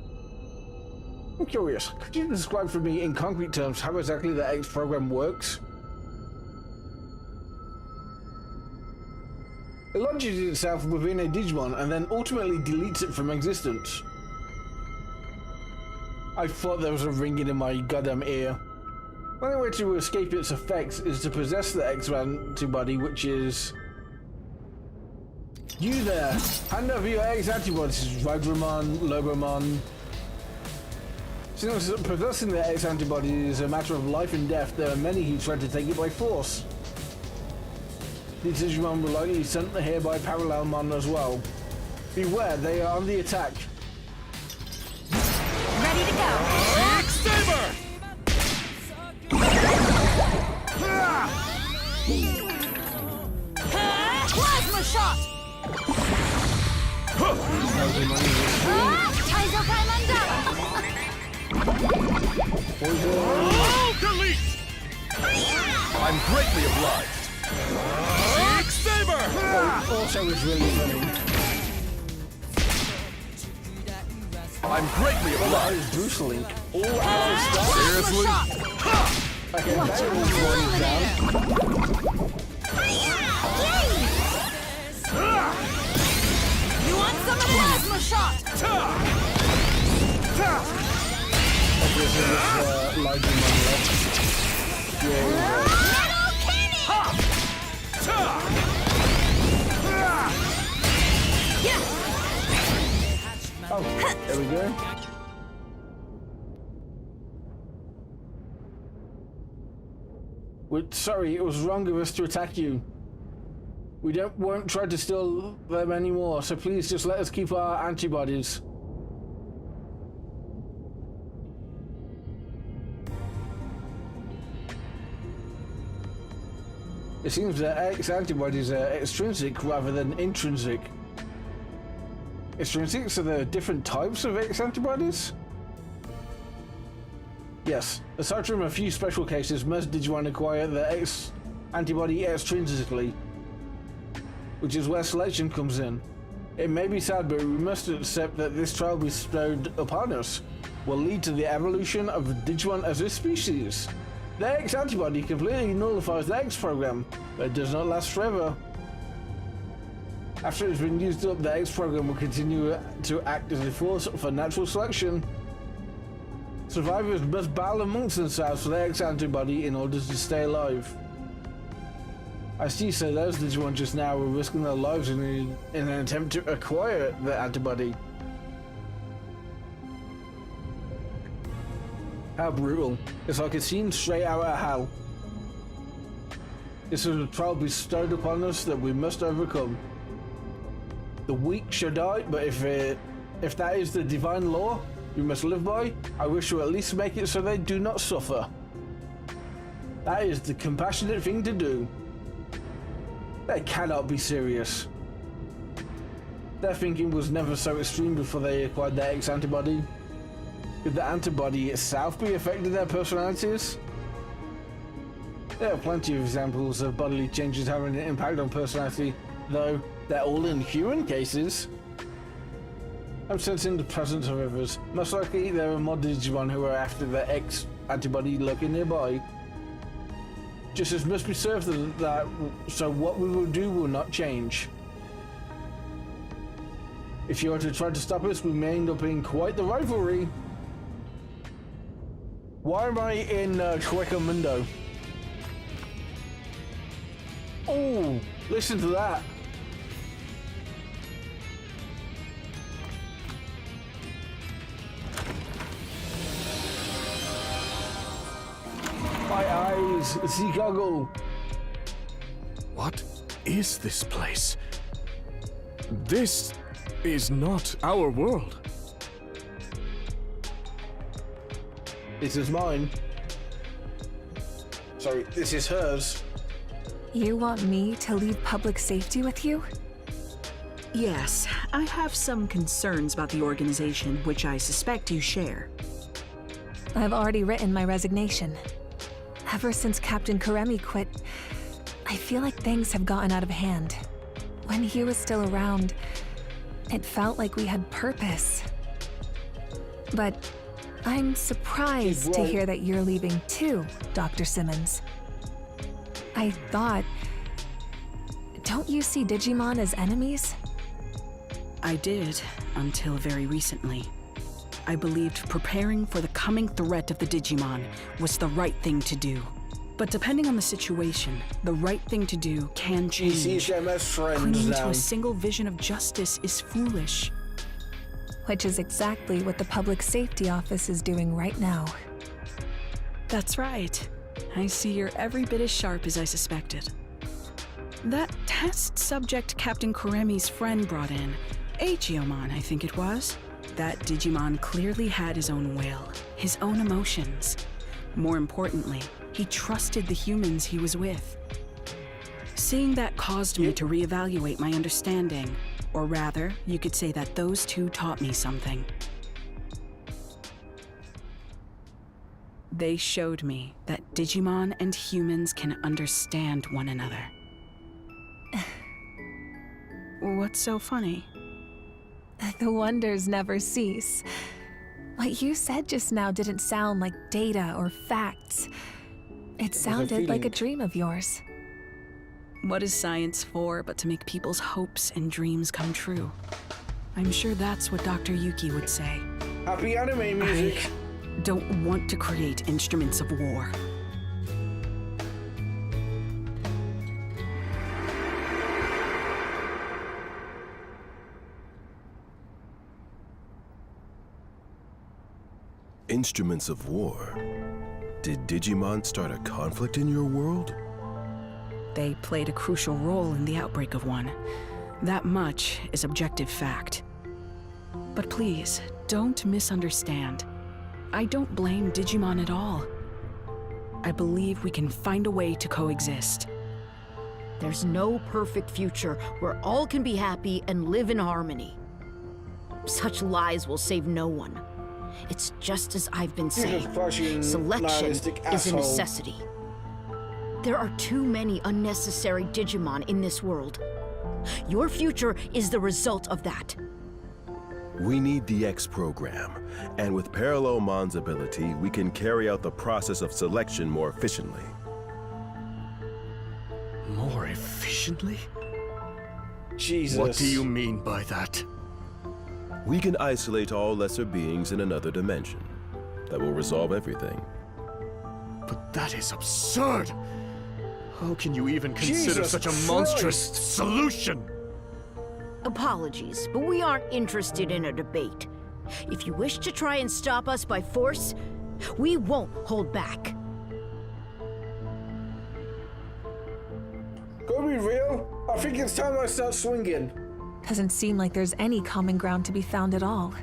I'm curious, could you describe for me in concrete terms how exactly the X program works? It launches itself within a Digimon and then ultimately deletes it from existence. I thought there was a ringing in my goddamn ear. The only way to escape its effects is to possess the X antibody, which is... You there! Hand over your X antibodies, Ragramon, Lobomon. Since possessing the X antibody is a matter of life and death, there are many who try to take it by force. These Digimon were likely sent here by Parallelmon as well. Beware, they are on the attack.
Ready to go.
Saber!
Plasma shot! Taizo
Oh, delete! I'm greatly obliged. Saber!
Also is really funny.
I'm greatly
That
obliged.
is Bruce Link. All out of stuff.
Seriously?
Okay, that is one down.
You want some of the plasma shot?
Okay, so this Lightning Man left. Yeah.
Metal cannon!
Oh, there we go. Sorry, it was wrong of us to attack you. We won't try to steal them anymore, so please just let us keep our antibodies. It seems that X antibodies are extrinsic rather than intrinsic. Extrinsic, so there are different types of X antibodies? Yes, aside from a few special cases, most Digimon acquire the X antibody extrinsically, which is where selection comes in. It may be sad, but we must accept that this trial bestowed upon us will lead to the evolution of Digimon as a species. The X antibody completely nullifies the X program, but it does not last forever. After it's been used up, the X program will continue to act as a force for natural selection. Survivors must battle amongst themselves for the X antibody in order to stay alive. I see, so those Digimon just now were risking their lives in an attempt to acquire the antibody. How brutal. It's like a scene straight out of hell. This is a trial bestowed upon us that we must overcome. The weak shall die, but if that is the divine law we must live by, I wish to at least make it so they do not suffer. That is the compassionate thing to do. They cannot be serious. Their thinking was never so extreme before they acquired their X antibody. Could the antibody itself be affecting their personalities? There are plenty of examples of bodily changes having an impact on personality, though they're all in human cases. I'm sensing the presence of others. Most likely there are more Digimon who are after the X antibody lurking nearby. Justice must be served that, so what we will do will not change. If you are to try to stop us, we may end up in quite the rivalry. Why am I in Mundo? Oh, listen to that. My eyes, sea goggle.
What is this place? This is not our world.
This is mine. Sorry, this is hers.
You want me to leave public safety with you?
Yes, I have some concerns about the organization, which I suspect you share.
I've already written my resignation. Ever since Captain Karemi quit, I feel like things have gotten out of hand. When he was still around, it felt like we had purpose. But I'm surprised to hear that you're leaving too, Dr. Simmons. I thought... Don't you see Digimon as enemies?
I did, until very recently. I believed preparing for the coming threat of the Digimon was the right thing to do. But depending on the situation, the right thing to do can change.
He sees them as friends
Clinging
now.
to a single vision of justice is foolish.
Which is exactly what the Public Safety Office is doing right now.
That's right. I see you're every bit as sharp as I suspected. That test subject Captain Karemi's friend brought in, Achiomon, I think it was. That Digimon clearly had his own will, his own emotions. More importantly, he trusted the humans he was with. Seeing that caused me to reevaluate my understanding. Or rather, you could say that those two taught me something. They showed me that Digimon and humans can understand one another. What's so funny?
The wonders never cease. What you said just now didn't sound like data or facts. It sounded like a dream of yours.
What is science for but to make people's hopes and dreams come true? I'm sure that's what Dr. Yuki would say.
Happy anime music.
I don't want to create instruments of war.
Instruments of war? Did Digimon start a conflict in your world?
They played a crucial role in the outbreak of one. That much is objective fact. But please, don't misunderstand. I don't blame Digimon at all. I believe we can find a way to coexist.
There's no perfect future where all can be happy and live in harmony. Such lies will save no one. It's just as I've been saying. Selection is a necessity. There are too many unnecessary Digimon in this world. Your future is the result of that.
We need the X program, and with Parallelmon's ability, we can carry out the process of selection more efficiently.
More efficiently?
Jesus.
What do you mean by that?
We can isolate all lesser beings in another dimension. That will resolve everything.
But that is absurd! How can you even consider
Jesus
such a
Christ.
monstrous solution?
Apologies, but we aren't interested in a debate. If you wish to try and stop us by force, we won't hold back.
Gotta be real. I think it's time I start swinging.
Doesn't seem like there's any common ground to be found at all.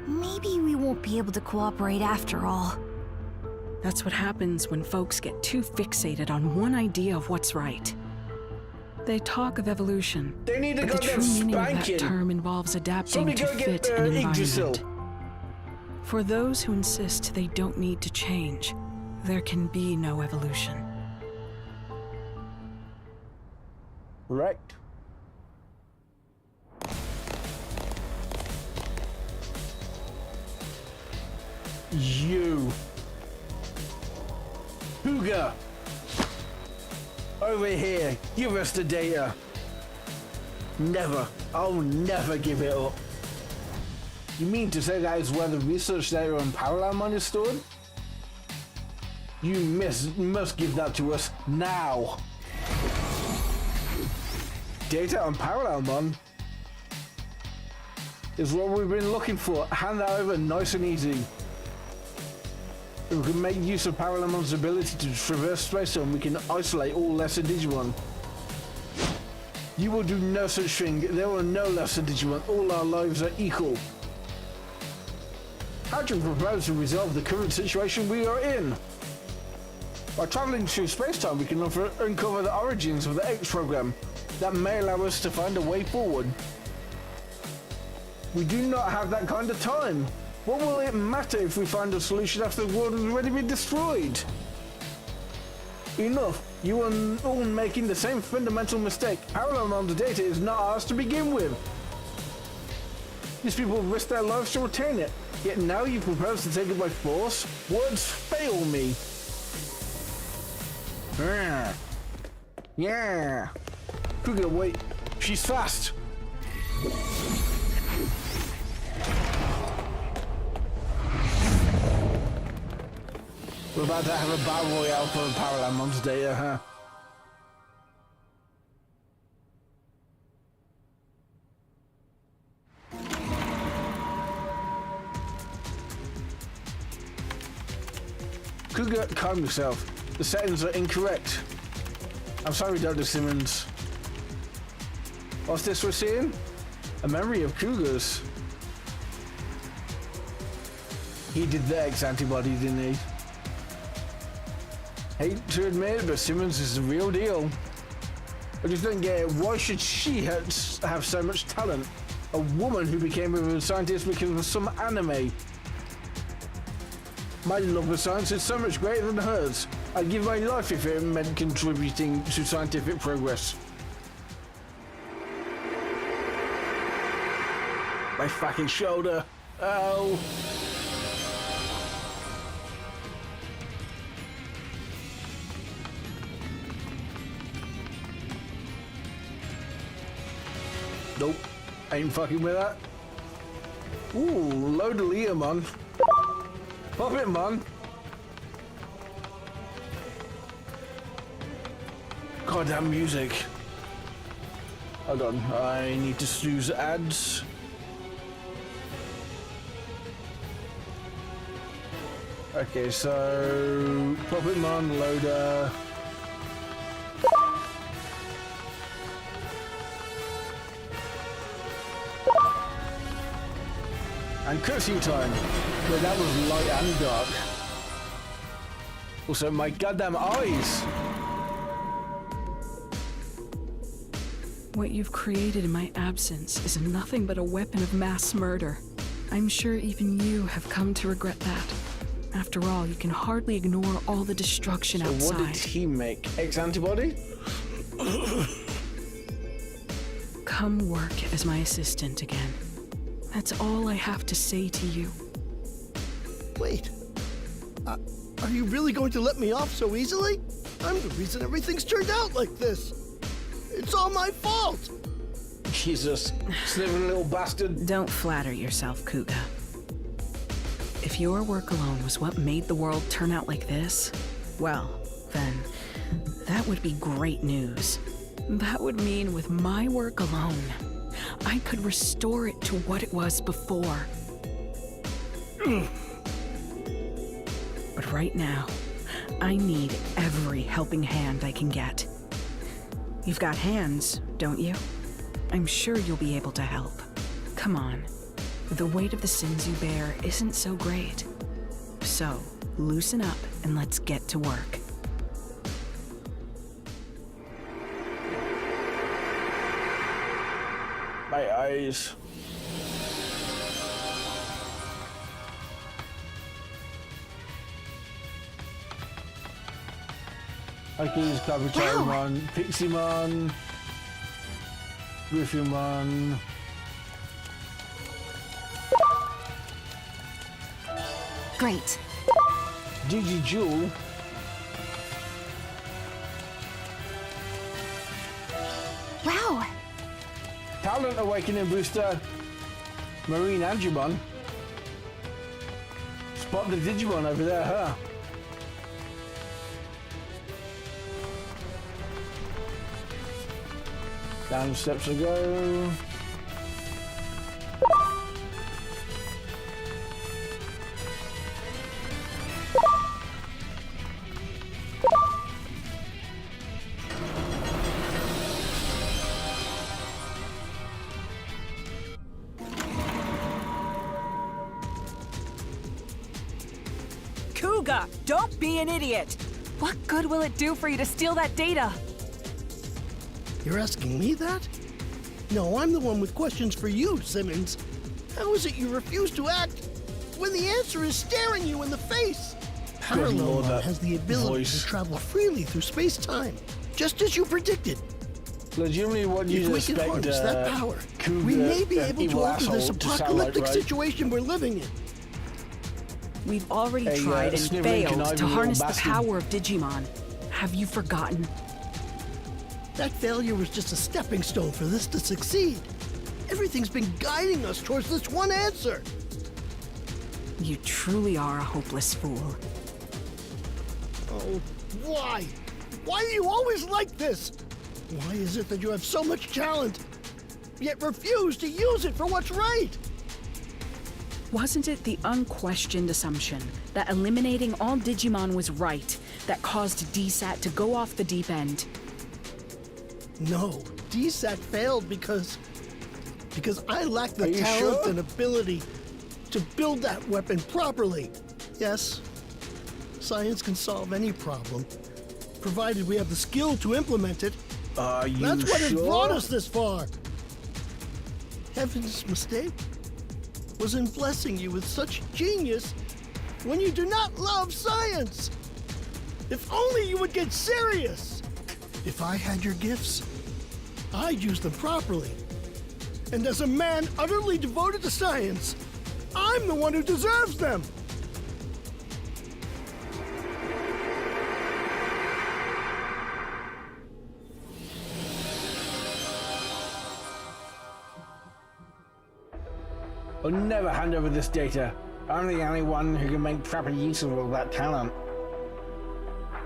Maybe we won't be able to cooperate after all.
That's what happens when folks get too fixated on one idea of what's right. They talk of evolution,
They need to
but
go
the true
them
meaning of that
spanking.
term involves adapting
Somebody
to
go get
fit an
Yggdrasil.
environment. For those who insist they don't need to change, there can be no evolution.
Right. You. Huga. Over here. Give us the data. Never. I'll never give it up. You mean to say that is where the research data on Parallelmon is stored? You must give that to us now. Data on Parallelmon is what we've been looking for. Hand that over nice and easy. We can make use of Parallelmon's ability to traverse space and we can isolate all lesser Digimon. You will do no such thing. There are no lesser Digimon. All our lives are equal. How do you propose to resolve the current situation we are in? By traveling through space-time, we can uncover the origins of the X program. That may allow us to find a way forward. We do not have that kind of time. What will it matter if we find a solution after the world has already been destroyed? Enough. You are all making the same fundamental mistake. Parallelmon's data is not ours to begin with. These people risk their lives to retain it. Yet now you propose to take it by force? Words fail me. Yeah. Cougar, wait. She's fast. We're about to have a battle royale for Parallelmon's data, huh? Cougar, calm yourself. The settings are incorrect. I'm sorry, Dr. Simmons. What's this we're seeing? A memory of Cougar's. He did the X antibody, didn't he? Hate to admit it, but Simmons is the real deal. I just don't get it. Why should she have so much talent? A woman who became a scientist because of some anime. My love of science is so much greater than hers. I'd give my life if it meant contributing to scientific progress. My fucking shoulder. Oh. Nope. Ain't fucking with that. Ooh, load of Leomon. Pop it, man. Goddamn music. Hold on, I need to snooze ads. Okay, so Puppetmon, loader. And cutscene time. But that was light and dark. Also, my goddamn eyes.
What you've created in my absence is nothing but a weapon of mass murder. I'm sure even you have come to regret that. After all, you can hardly ignore all the destruction outside.
What did he make? X-antibody?
Come work as my assistant again. That's all I have to say to you.
Wait. Are you really going to let me off so easily? I'm the reason everything's turned out like this. It's all my fault.
Jesus, slithering little bastard.
Don't flatter yourself, Kuga. If your work alone was what made the world turn out like this, well, then that would be great news. That would mean with my work alone, I could restore it to what it was before. But right now, I need every helping hand I can get. You've got hands, don't you? I'm sure you'll be able to help. Come on. The weight of the sins you bear isn't so great. So, loosen up and let's get to work.
My eyes. I can use Kabuterimon, Piximon, Griffimon.
Great.
Digijewel.
Wow.
Talent Awakening Booster. Marine Angemon. Spot the Digimon over there, huh? Down steps to go.
Kuga, don't be an idiot!
What good will it do for you to steal that data?
You're asking me that? No, I'm the one with questions for you, Simmons. How is it you refuse to act when the answer is staring you in the face? Parallelmon has the ability to travel freely through space-time, just as you predicted.
Legitimately, what you
If we can harness that power, we may be able to alter this apocalyptic situation we're living in.
We've already tried and failed to harness the power of Digimon. Have you forgotten?
That failure was just a stepping stone for this to succeed. Everything's been guiding us towards this one answer.
You truly are a hopeless fool.
Oh, why? Why are you always like this? Why is it that you have so much talent, yet refuse to use it for what's right?
Wasn't it the unquestioned assumption that eliminating all Digimon was right that caused DSAT to go off the deep end?
No, DSAT failed because I lack the talent and ability to build that weapon properly. Yes, science can solve any problem, provided we have the skill to implement it. That's what has brought us this far. Heaven's mistake was in blessing you with such genius when you do not love science. If only you would get serious. If I had your gifts, I'd use them properly. And as a man utterly devoted to science, I'm the one who deserves them.
I'll never hand over this data. I'm the only one who can make proper use of all that talent.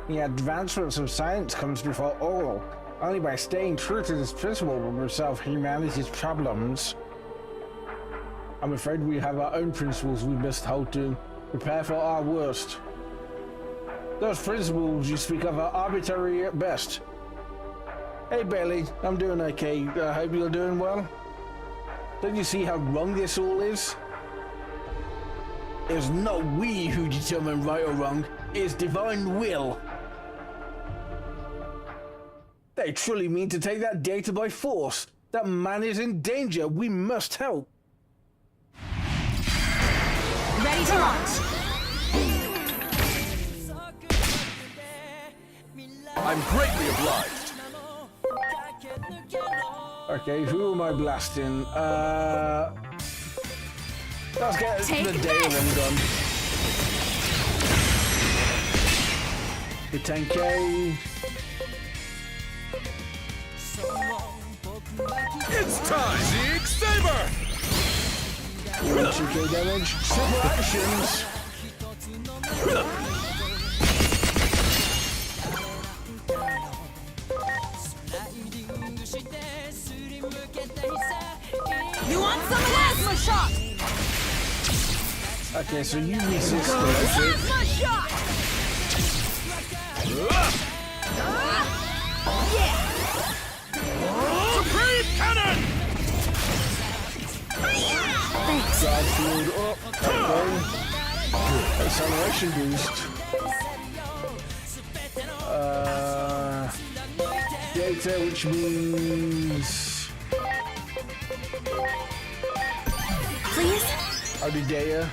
The advancements of science comes before all. Only by staying true to this principle will we solve humanity's problems. I'm afraid we have our own principles we must hold to. Prepare for our worst. Those principles you speak of are arbitrary at best. Hey Bailey, I'm doing okay. I hope you're doing well. Don't you see how wrong this all is? It's not we who determine right or wrong, it's divine will. They truly mean to take that data by force. That man is in danger. We must help.
Ready to launch.
I'm greatly obliged.
Okay, who am I blasting? Let's get
Take
the
this.
data one done. The 10K.
It's time! Zeke Saber!
2K damage. Simple actions.
You want some of this? Plasma shot!
Okay, so you resist it.
Plasma shot! Yeah!
Supreme Cannon!
Thanks.
God field up. Okay. Acceleration boost. Data, which means
Please?
I'll do data.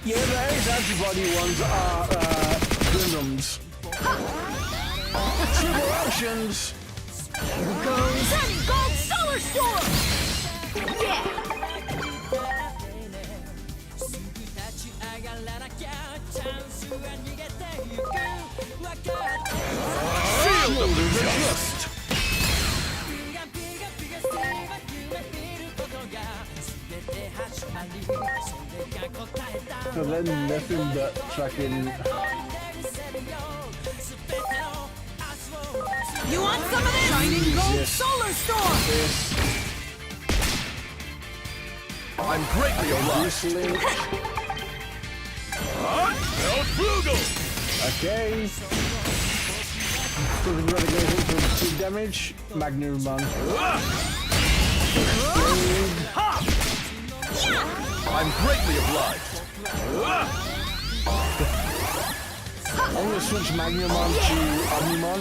Yeah, those antibody ones are Gundams. Triple actions.
Sending gold solar storm! Yeah!
Shield of the Just!
So then nothing but fucking.
You want some of this? Shining gold
Jesus.
solar storm!
I'm greatly obliged.
Link. Okay. So the brother goes in for 2 damage. Magnumon.
I'm greatly obliged.
I'm gonna switch Magnumon to Omnimon.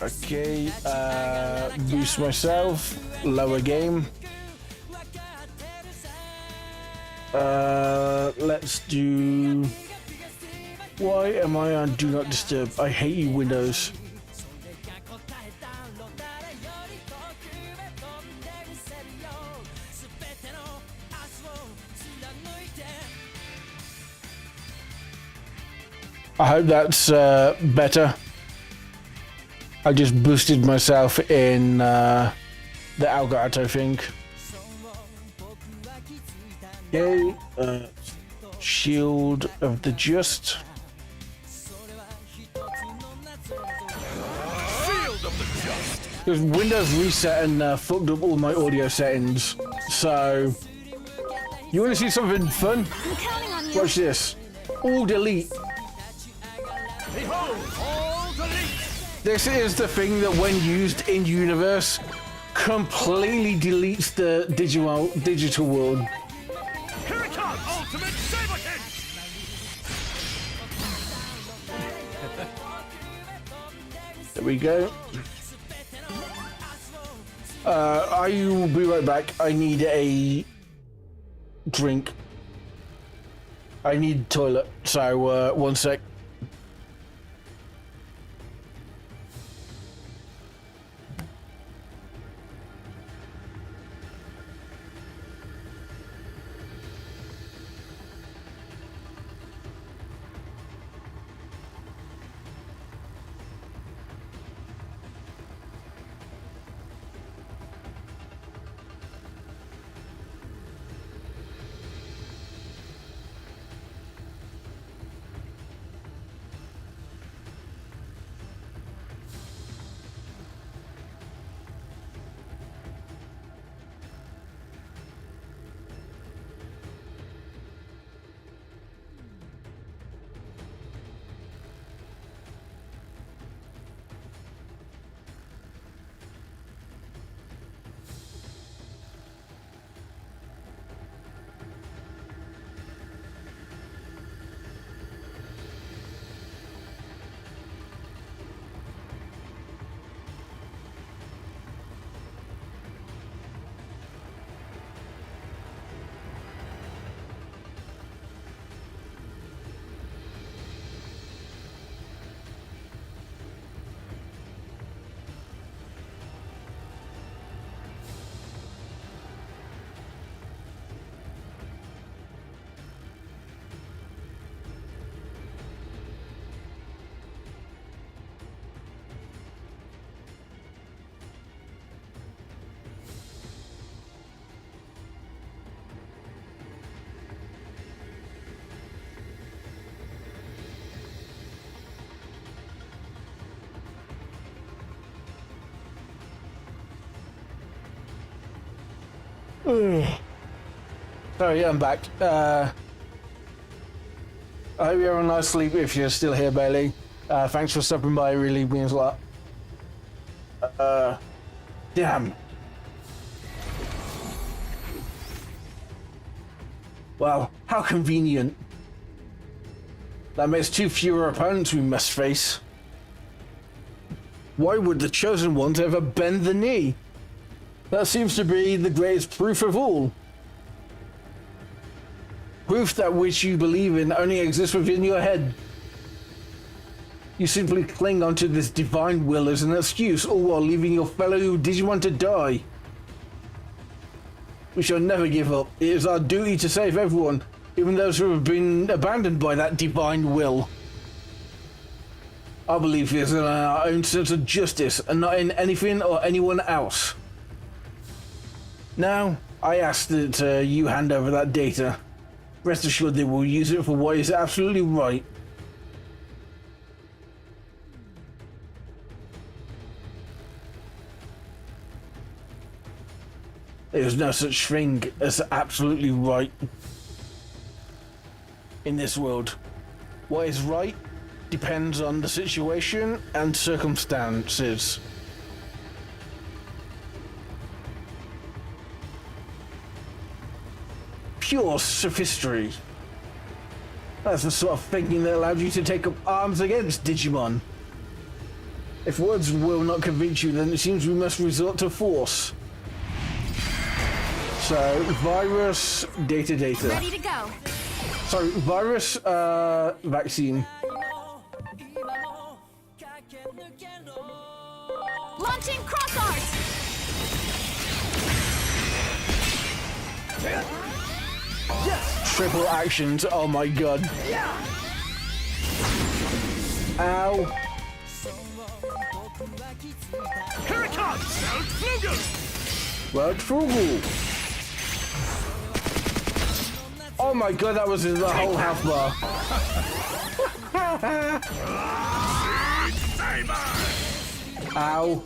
Okay, boost myself, lower game. Let's do... Why am I on Do Not Disturb? I hate you, Windows. I hope that's better. I just boosted myself in the Elgato thing. Okay, Shield of the Just. Because Windows reset and fucked up all my audio settings. So, you want to see something fun?
I'm counting on you.
Watch this. All delete.
Behold, all delete!
This is the thing that, when used in universe, completely deletes the digital world.
Here it comes! Ultimate Saber Kick!
There we go. I will be right back. I need a drink. I need toilet. So, 1 sec. Sorry, I'm back. I hope you have a nice sleep if you're still here, Bailey. Thanks for stopping by, really means a lot. Damn. Well, how convenient. That makes 2 fewer opponents we must face. Why would the Chosen Ones ever bend the knee? That seems to be the greatest proof of all. Proof that which you believe in only exists within your head. You simply cling onto this divine will as an excuse, all while leaving your fellow Digimon to die. We shall never give up. It is our duty to save everyone, even those who have been abandoned by that divine will. Our belief is in our own sense of justice, and not in anything or anyone else. Now, I ask that you hand over that data. Rest assured they will use it for what is absolutely right. There is no such thing as absolutely right in this world. What is right depends on the situation and circumstances. Pure sophistry. That's the sort of thinking that allowed you to take up arms against Digimon. If words will not convince you, then it seems we must resort to force. So, virus, data.
Ready to go.
Sorry, virus, vaccine.
Launching cross arts.
Yes! Triple actions, oh my god.
Yeah!
Ow.
Here it comes!
World Frugal. Oh my god, that was in the whole health bar. Ow.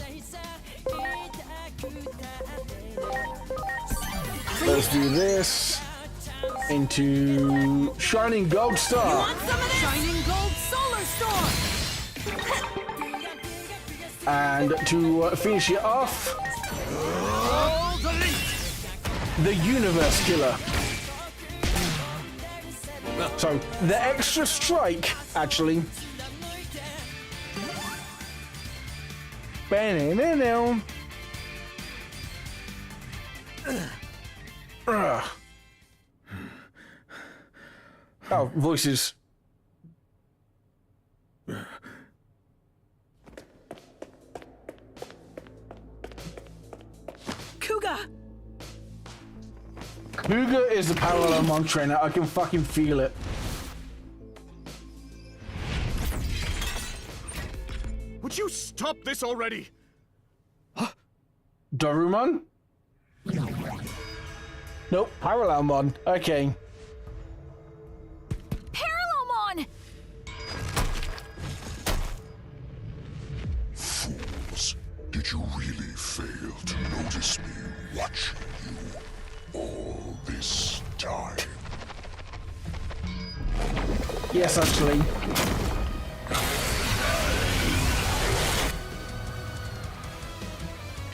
Let's do this. Into Shining Gold Star.
You want some of this? Shining Gold Solar Storm.
And to finish it off, the Universe Killer. So, the extra strike, actually. Oh, voices.
Kuga!
Kuga is the parallel monk trainer. I can fucking feel it.
Would you stop this already?
Darumon? Nope, Parallelmon. Okay.
Parallelmon!
Fools, did you really fail to notice me watching you all this time?
Yes, actually.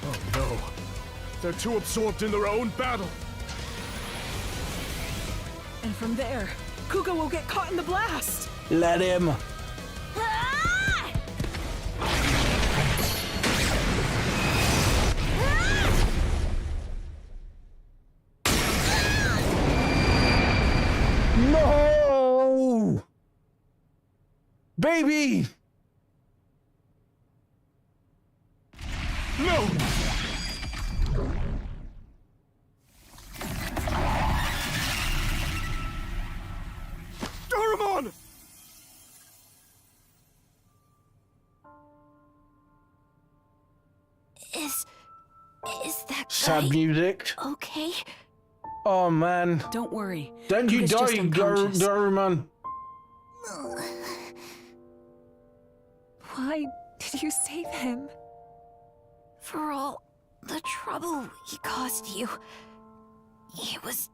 Oh no. They're too absorbed in their own battle.
And from there, Kuga will get caught in the blast.
Let him.
Ah!
No! Baby!
No! Doraemon!
Is that
Sad
guy
music.
okay?
Oh man.
Don't worry.
Don't you
Kuga's just
die,
unconscious.
Darumon.
Why did you save him?
For all the trouble he caused you. It was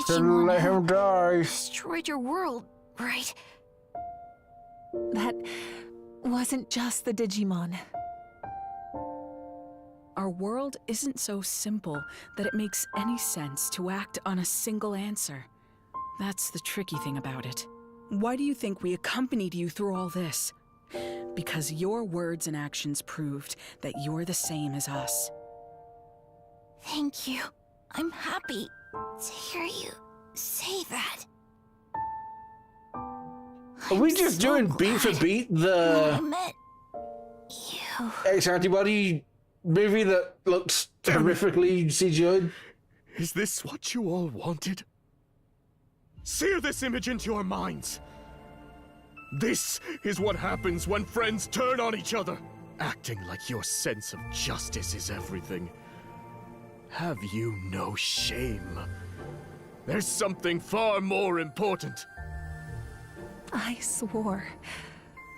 Then let
Digimon
him die.
destroyed your world, right?
That wasn't just the Digimon.
Our world isn't so simple that it makes any sense to act on a single answer. That's the tricky thing about it. Why do you think we accompanied you through all this? Because your words and actions proved that you're the same as us.
Thank you. I'm happy to hear you say that.
Are we just doing beat for beat
I
the
met you.
X-Antibody movie that looks horrifically CGI'd?
Is this what you all wanted? Sear this image into your minds. This is what happens when friends turn on each other, acting like your sense of justice is everything. Have you no shame? There's something far more important.
I swore.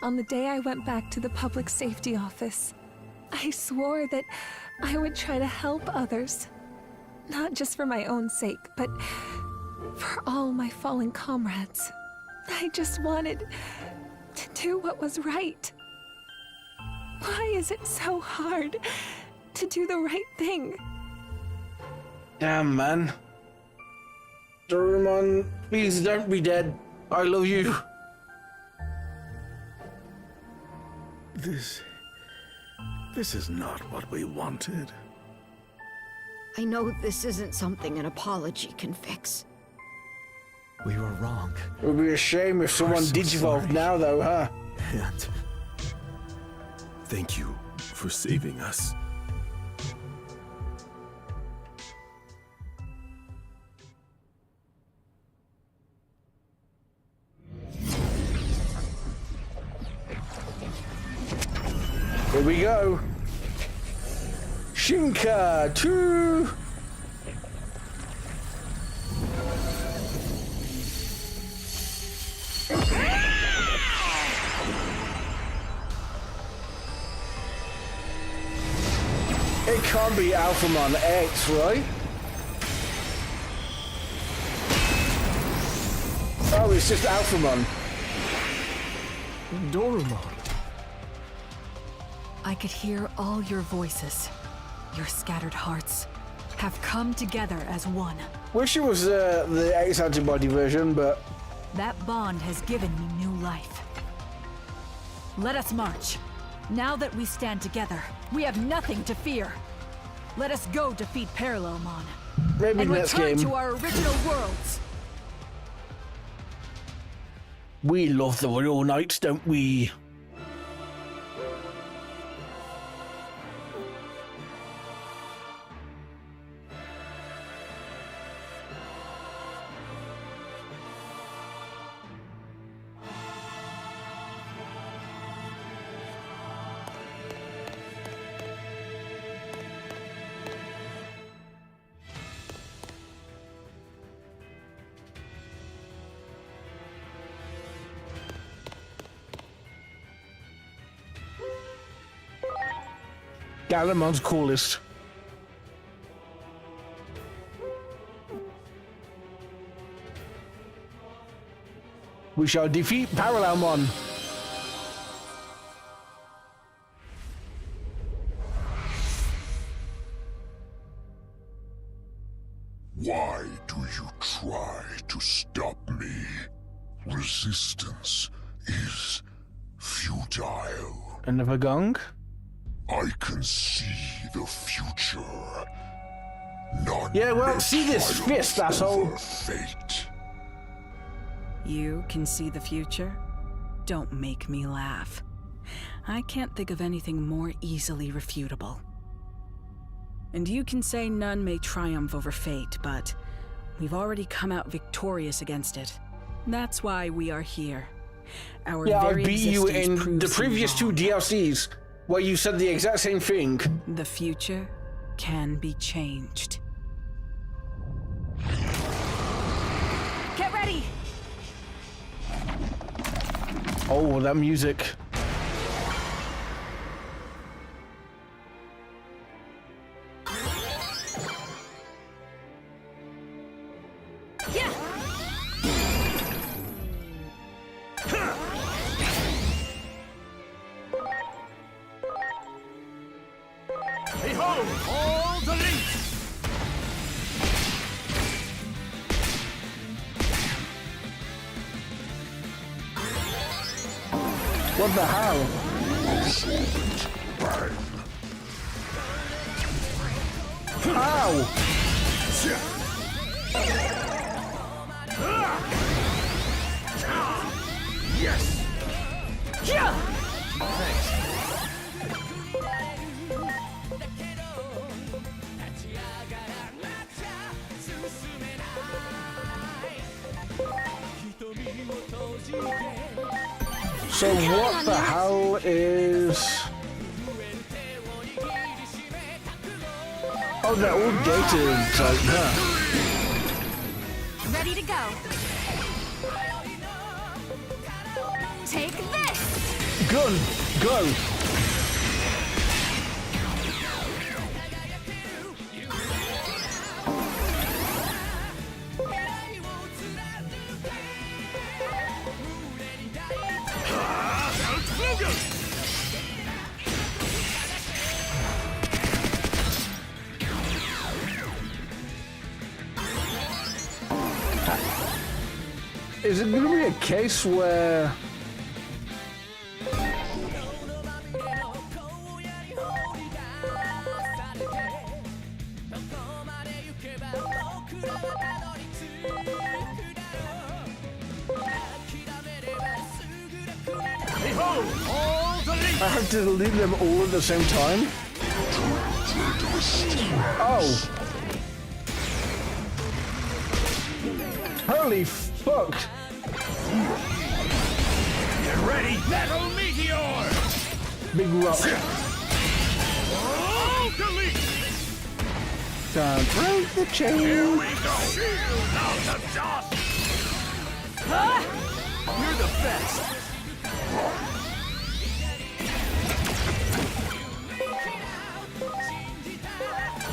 On the day I went back to the public safety office, I swore that I would try to help others. Not just for my own sake, but for all my fallen comrades. I just wanted to do what was right. Why is it so hard to do the right thing?
Damn, man. Doremon, please don't be dead. I love you.
This is not what we wanted.
I know this isn't something an apology can fix.
We were wrong.
It would be a shame if someone
so
digivolved
sorry.
now, though, huh?
And
Thank you for saving us.
Here we go. Shinka 2. It can't be Alphamon X, right? Oh, it's just Alphamon.
Doremon.
I could hear all your voices. Your scattered hearts have come together as one.
Wish it was the X-Antibody version, but...
That bond has given me new life. Let us march. Now that we stand together, we have nothing to fear. Let us go defeat Parallelmon.
Maybe
and
next
return
game.
to our original worlds.
We love the Royal Knights, don't we? Galamon's coolest. We shall defeat Parallelmon.
Why do you try to stop me? Resistance is futile.
Another gong?
I can see the future. None
Yeah, well,
may
see this
triumph
fist, asshole.
over fate.
You can see the future? Don't make me laugh. I can't think of anything more easily refutable. And you can say none may triumph over fate, but we've already come out victorious against it. That's why we are here. Our
Yeah, I
very
beat you
existence
in the
proves you
previous two
wrong.
DLCs, where you said the exact same thing.
The future can be changed.
Get ready!
Oh, that music. What the hell? Ow!
Yes!
So what the hell is... Oh, they're all gated, so, yeah.
Ready to go. Take this!
Gun, go! Is it gonna be a case where... I have to delete them all at the same time? Oh! Holy fuck!
Get ready! Metal Meteor!
Big rock.
Oh, delete!
Don't break the chain!
Here we go! Shield out of dust!
You're the best.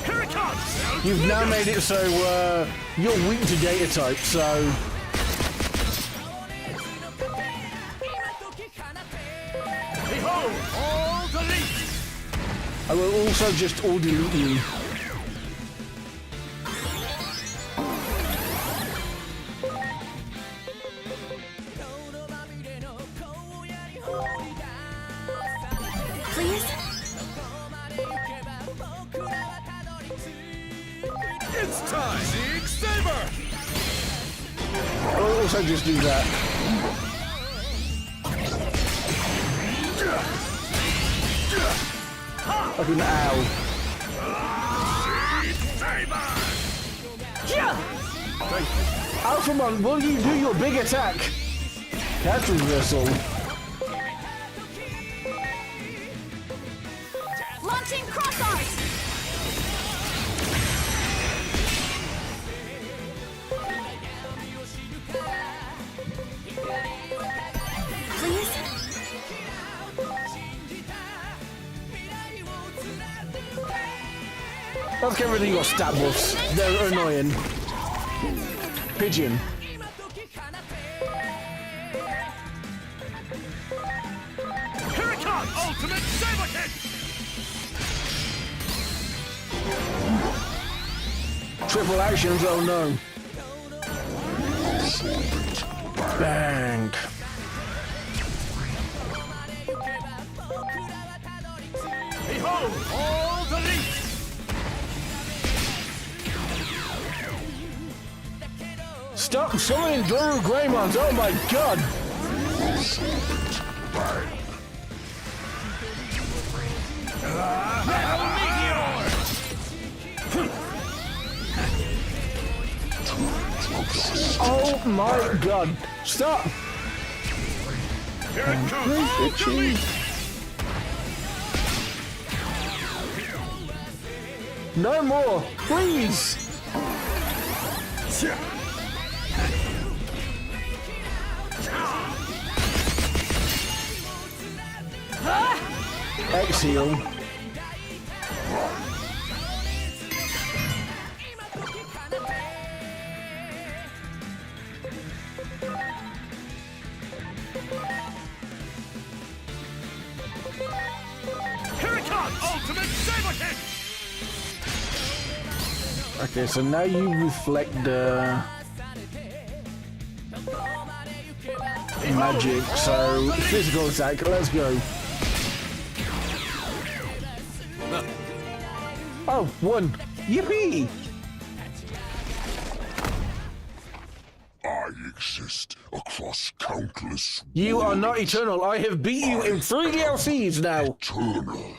Here it comes!
You've now made it so you're weak to data type, so...
Behold, all delete!
I will also just all delete you.
Please?
It's time! Sig Saber!
I will also just do that. Fucking ow.
Thank you.
Alphamon, will you do your big attack? That's reversal.
Launching cross arts! Please?
Don't get rid of your stat buffs. They're annoying. Pigeon.
Here it comes! Ultimate Saber Kick!
Triple actions, oh no. Bang.
Behold, all delete!
Stop summoning Doru Greymons, oh my god.
Metal Meteor!
Oh my god. Stop.
Here it comes! All delete!
No more, please. Exhale.
Here it comes! Ultimate Saber Kick!
Okay, so now you reflect the... magic, so physical attack, let's go. Oh, one. Yippee!
I exist across countless
You are not
worlds.
eternal. I have beat you in 3 DLCs now.
Eternal.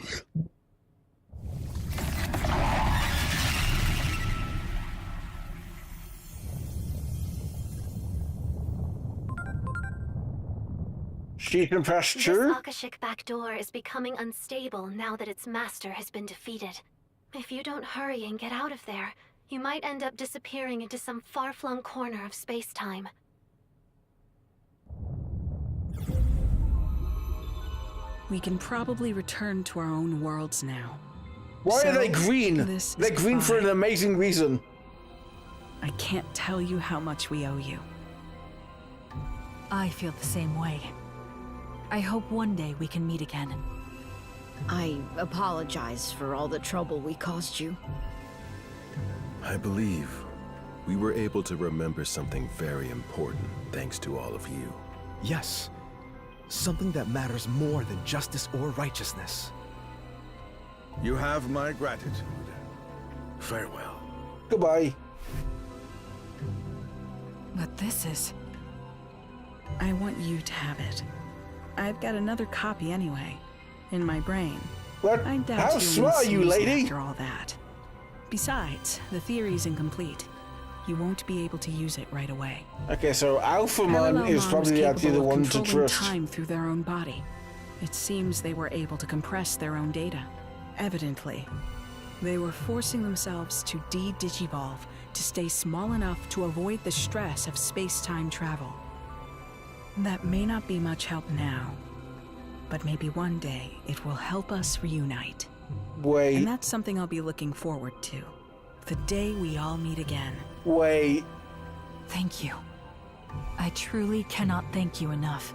She can pass
This
through.
Akashic back door is becoming unstable now that its master has been defeated. If you don't hurry and get out of there, you might end up disappearing into some far-flung corner of space-time.
We can probably return to our own worlds now.
Why
So,
are they green?
this
They're
is
green for an
fine.
amazing reason.
I can't tell you how much we owe you.
I feel the same way. I hope one day we can meet again.
I apologize for all the trouble we caused you.
I believe we were able to remember something very important thanks to all of you.
Yes. Something that matters more than justice or righteousness.
You have my gratitude. Farewell.
Goodbye.
But this is...
I want you to have it. I've got another copy anyway, in my brain.
What?
I doubt
How
you'll
smart are you,
misuse it
lady?
after all that. Besides, the theory's incomplete. You won't be able to use it right away.
Okay, so Alphamon
Parallel
is
Mon
probably
was
actually the
capable of
one to
controlling
trust.
time through their own body. It seems they were able to compress their own data. Evidently, they were forcing themselves to de-digivolve to stay small enough to avoid the stress of space-time travel. That may not be much help now, but maybe one day it will help us reunite.
Wait.
And that's something I'll be looking forward to. The day we all meet again.
Wait.
Thank you. I truly cannot thank you enough.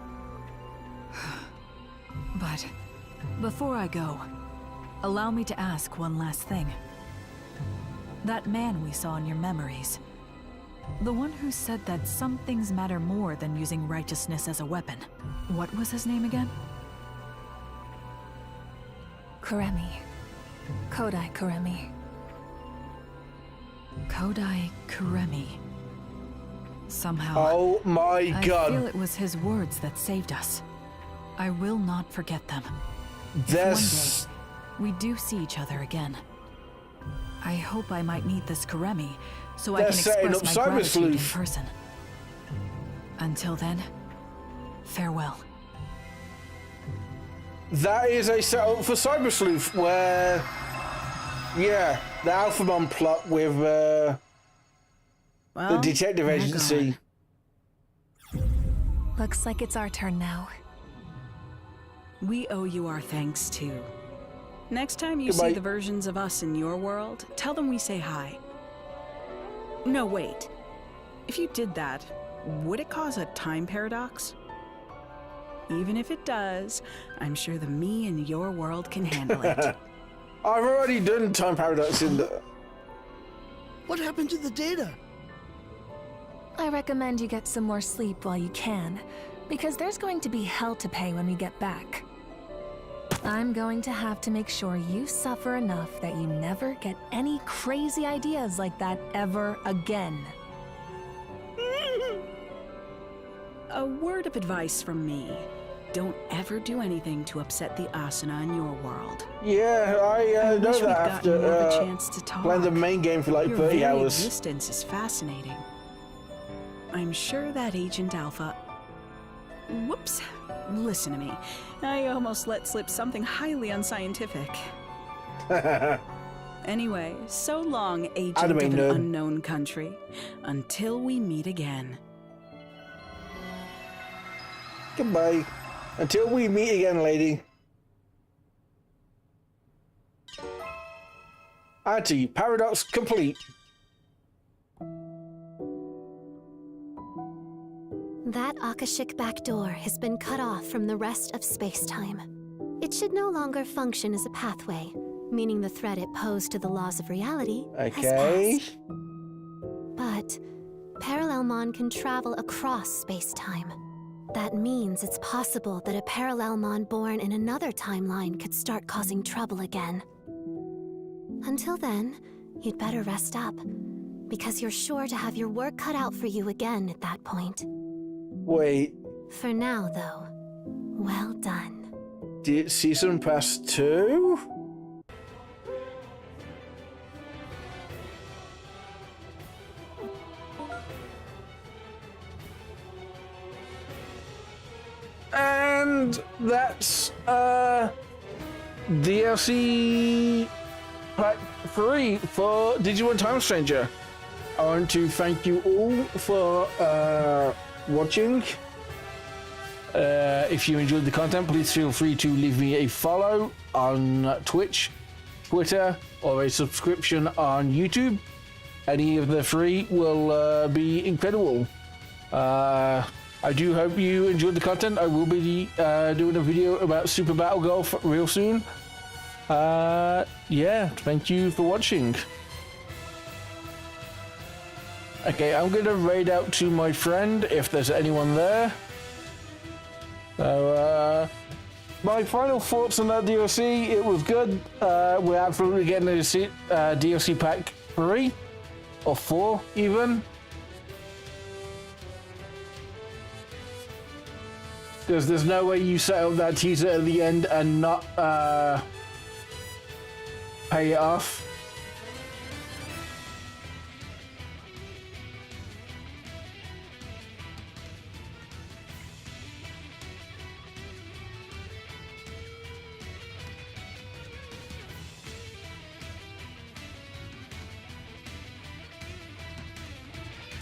But before I go, allow me to ask one last thing. That man we saw in your memories, the one who said that some things matter more than using righteousness as a weapon, what was his name again?
Kuremi. Kodai Kuremi.
Kodai Kuremi. Somehow,
Oh my
I
god.
feel it was his words that saved us. I will not forget them. If
This.
one day we do see each other again, I hope I might meet this Kuremi so I
They're
can
setting
express
up
my gratitude in
Cybersleuth.
person. Until then, farewell.
That is a setup for Cyber Sleuth where, yeah, the Alphamon plot with the detective
they're
agency.
Looks like it's our turn now.
We owe you our thanks too. Next time you
Goodbye.
see the versions of us in your world, tell them we say hi. No, wait. If you did that, would it cause a time paradox? Even if it does, I'm sure the me in your world can handle it.
I've already done time paradox in the.
What happened to the data?
I recommend you get some more sleep while you can, because there's going to be hell to pay when we get back. I'm going to have to make sure you suffer enough that you never get any crazy ideas like that ever again.
A word of advice from me. Don't ever do anything to upset the Asuna in your world.
Yeah, I know
wish we'd
that
gotten
after
more of a chance to talk.
playing the main game for like
Your
30
very
hours.
existence is fascinating. I'm sure that Agent Alpha... Whoops. Listen to me. I almost let slip something highly unscientific. Anyway, so long, Agent of
Anime
an
nerd.
unknown country. Until we meet again.
Goodbye. Until we meet again, lady. Auntie, paradox complete.
That Akashic back door has been cut off from the rest of space-time. It should no longer function as a pathway, meaning the threat it posed to the laws of reality has
Okay.
passed. But Parallelmon can travel across space-time. That means it's possible that a Parallelmon born in another timeline could start causing trouble again. Until then, you'd better rest up, because you're sure to have your work cut out for you again at that point.
Wait.
For now, though, well done.
Season Pass 2? And that's DLC Pack 3 for Digimon Time Stranger. I want to thank you all for watching. If you enjoyed the content, please feel free to leave me a follow on Twitch, Twitter, or a subscription on YouTube. Any of the three will be incredible. I do hope you enjoyed the content. I will be doing a video about Super Battle Golf real soon. Yeah, thank you for watching. Okay, I'm gonna raid out to my friend if there's anyone there. So, my final thoughts on that DLC, it was good. We're absolutely getting a DLC Pack 3, or 4 even. Because there's no way you set up that teaser at the end and not pay it off.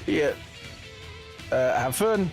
Yeah. Have fun.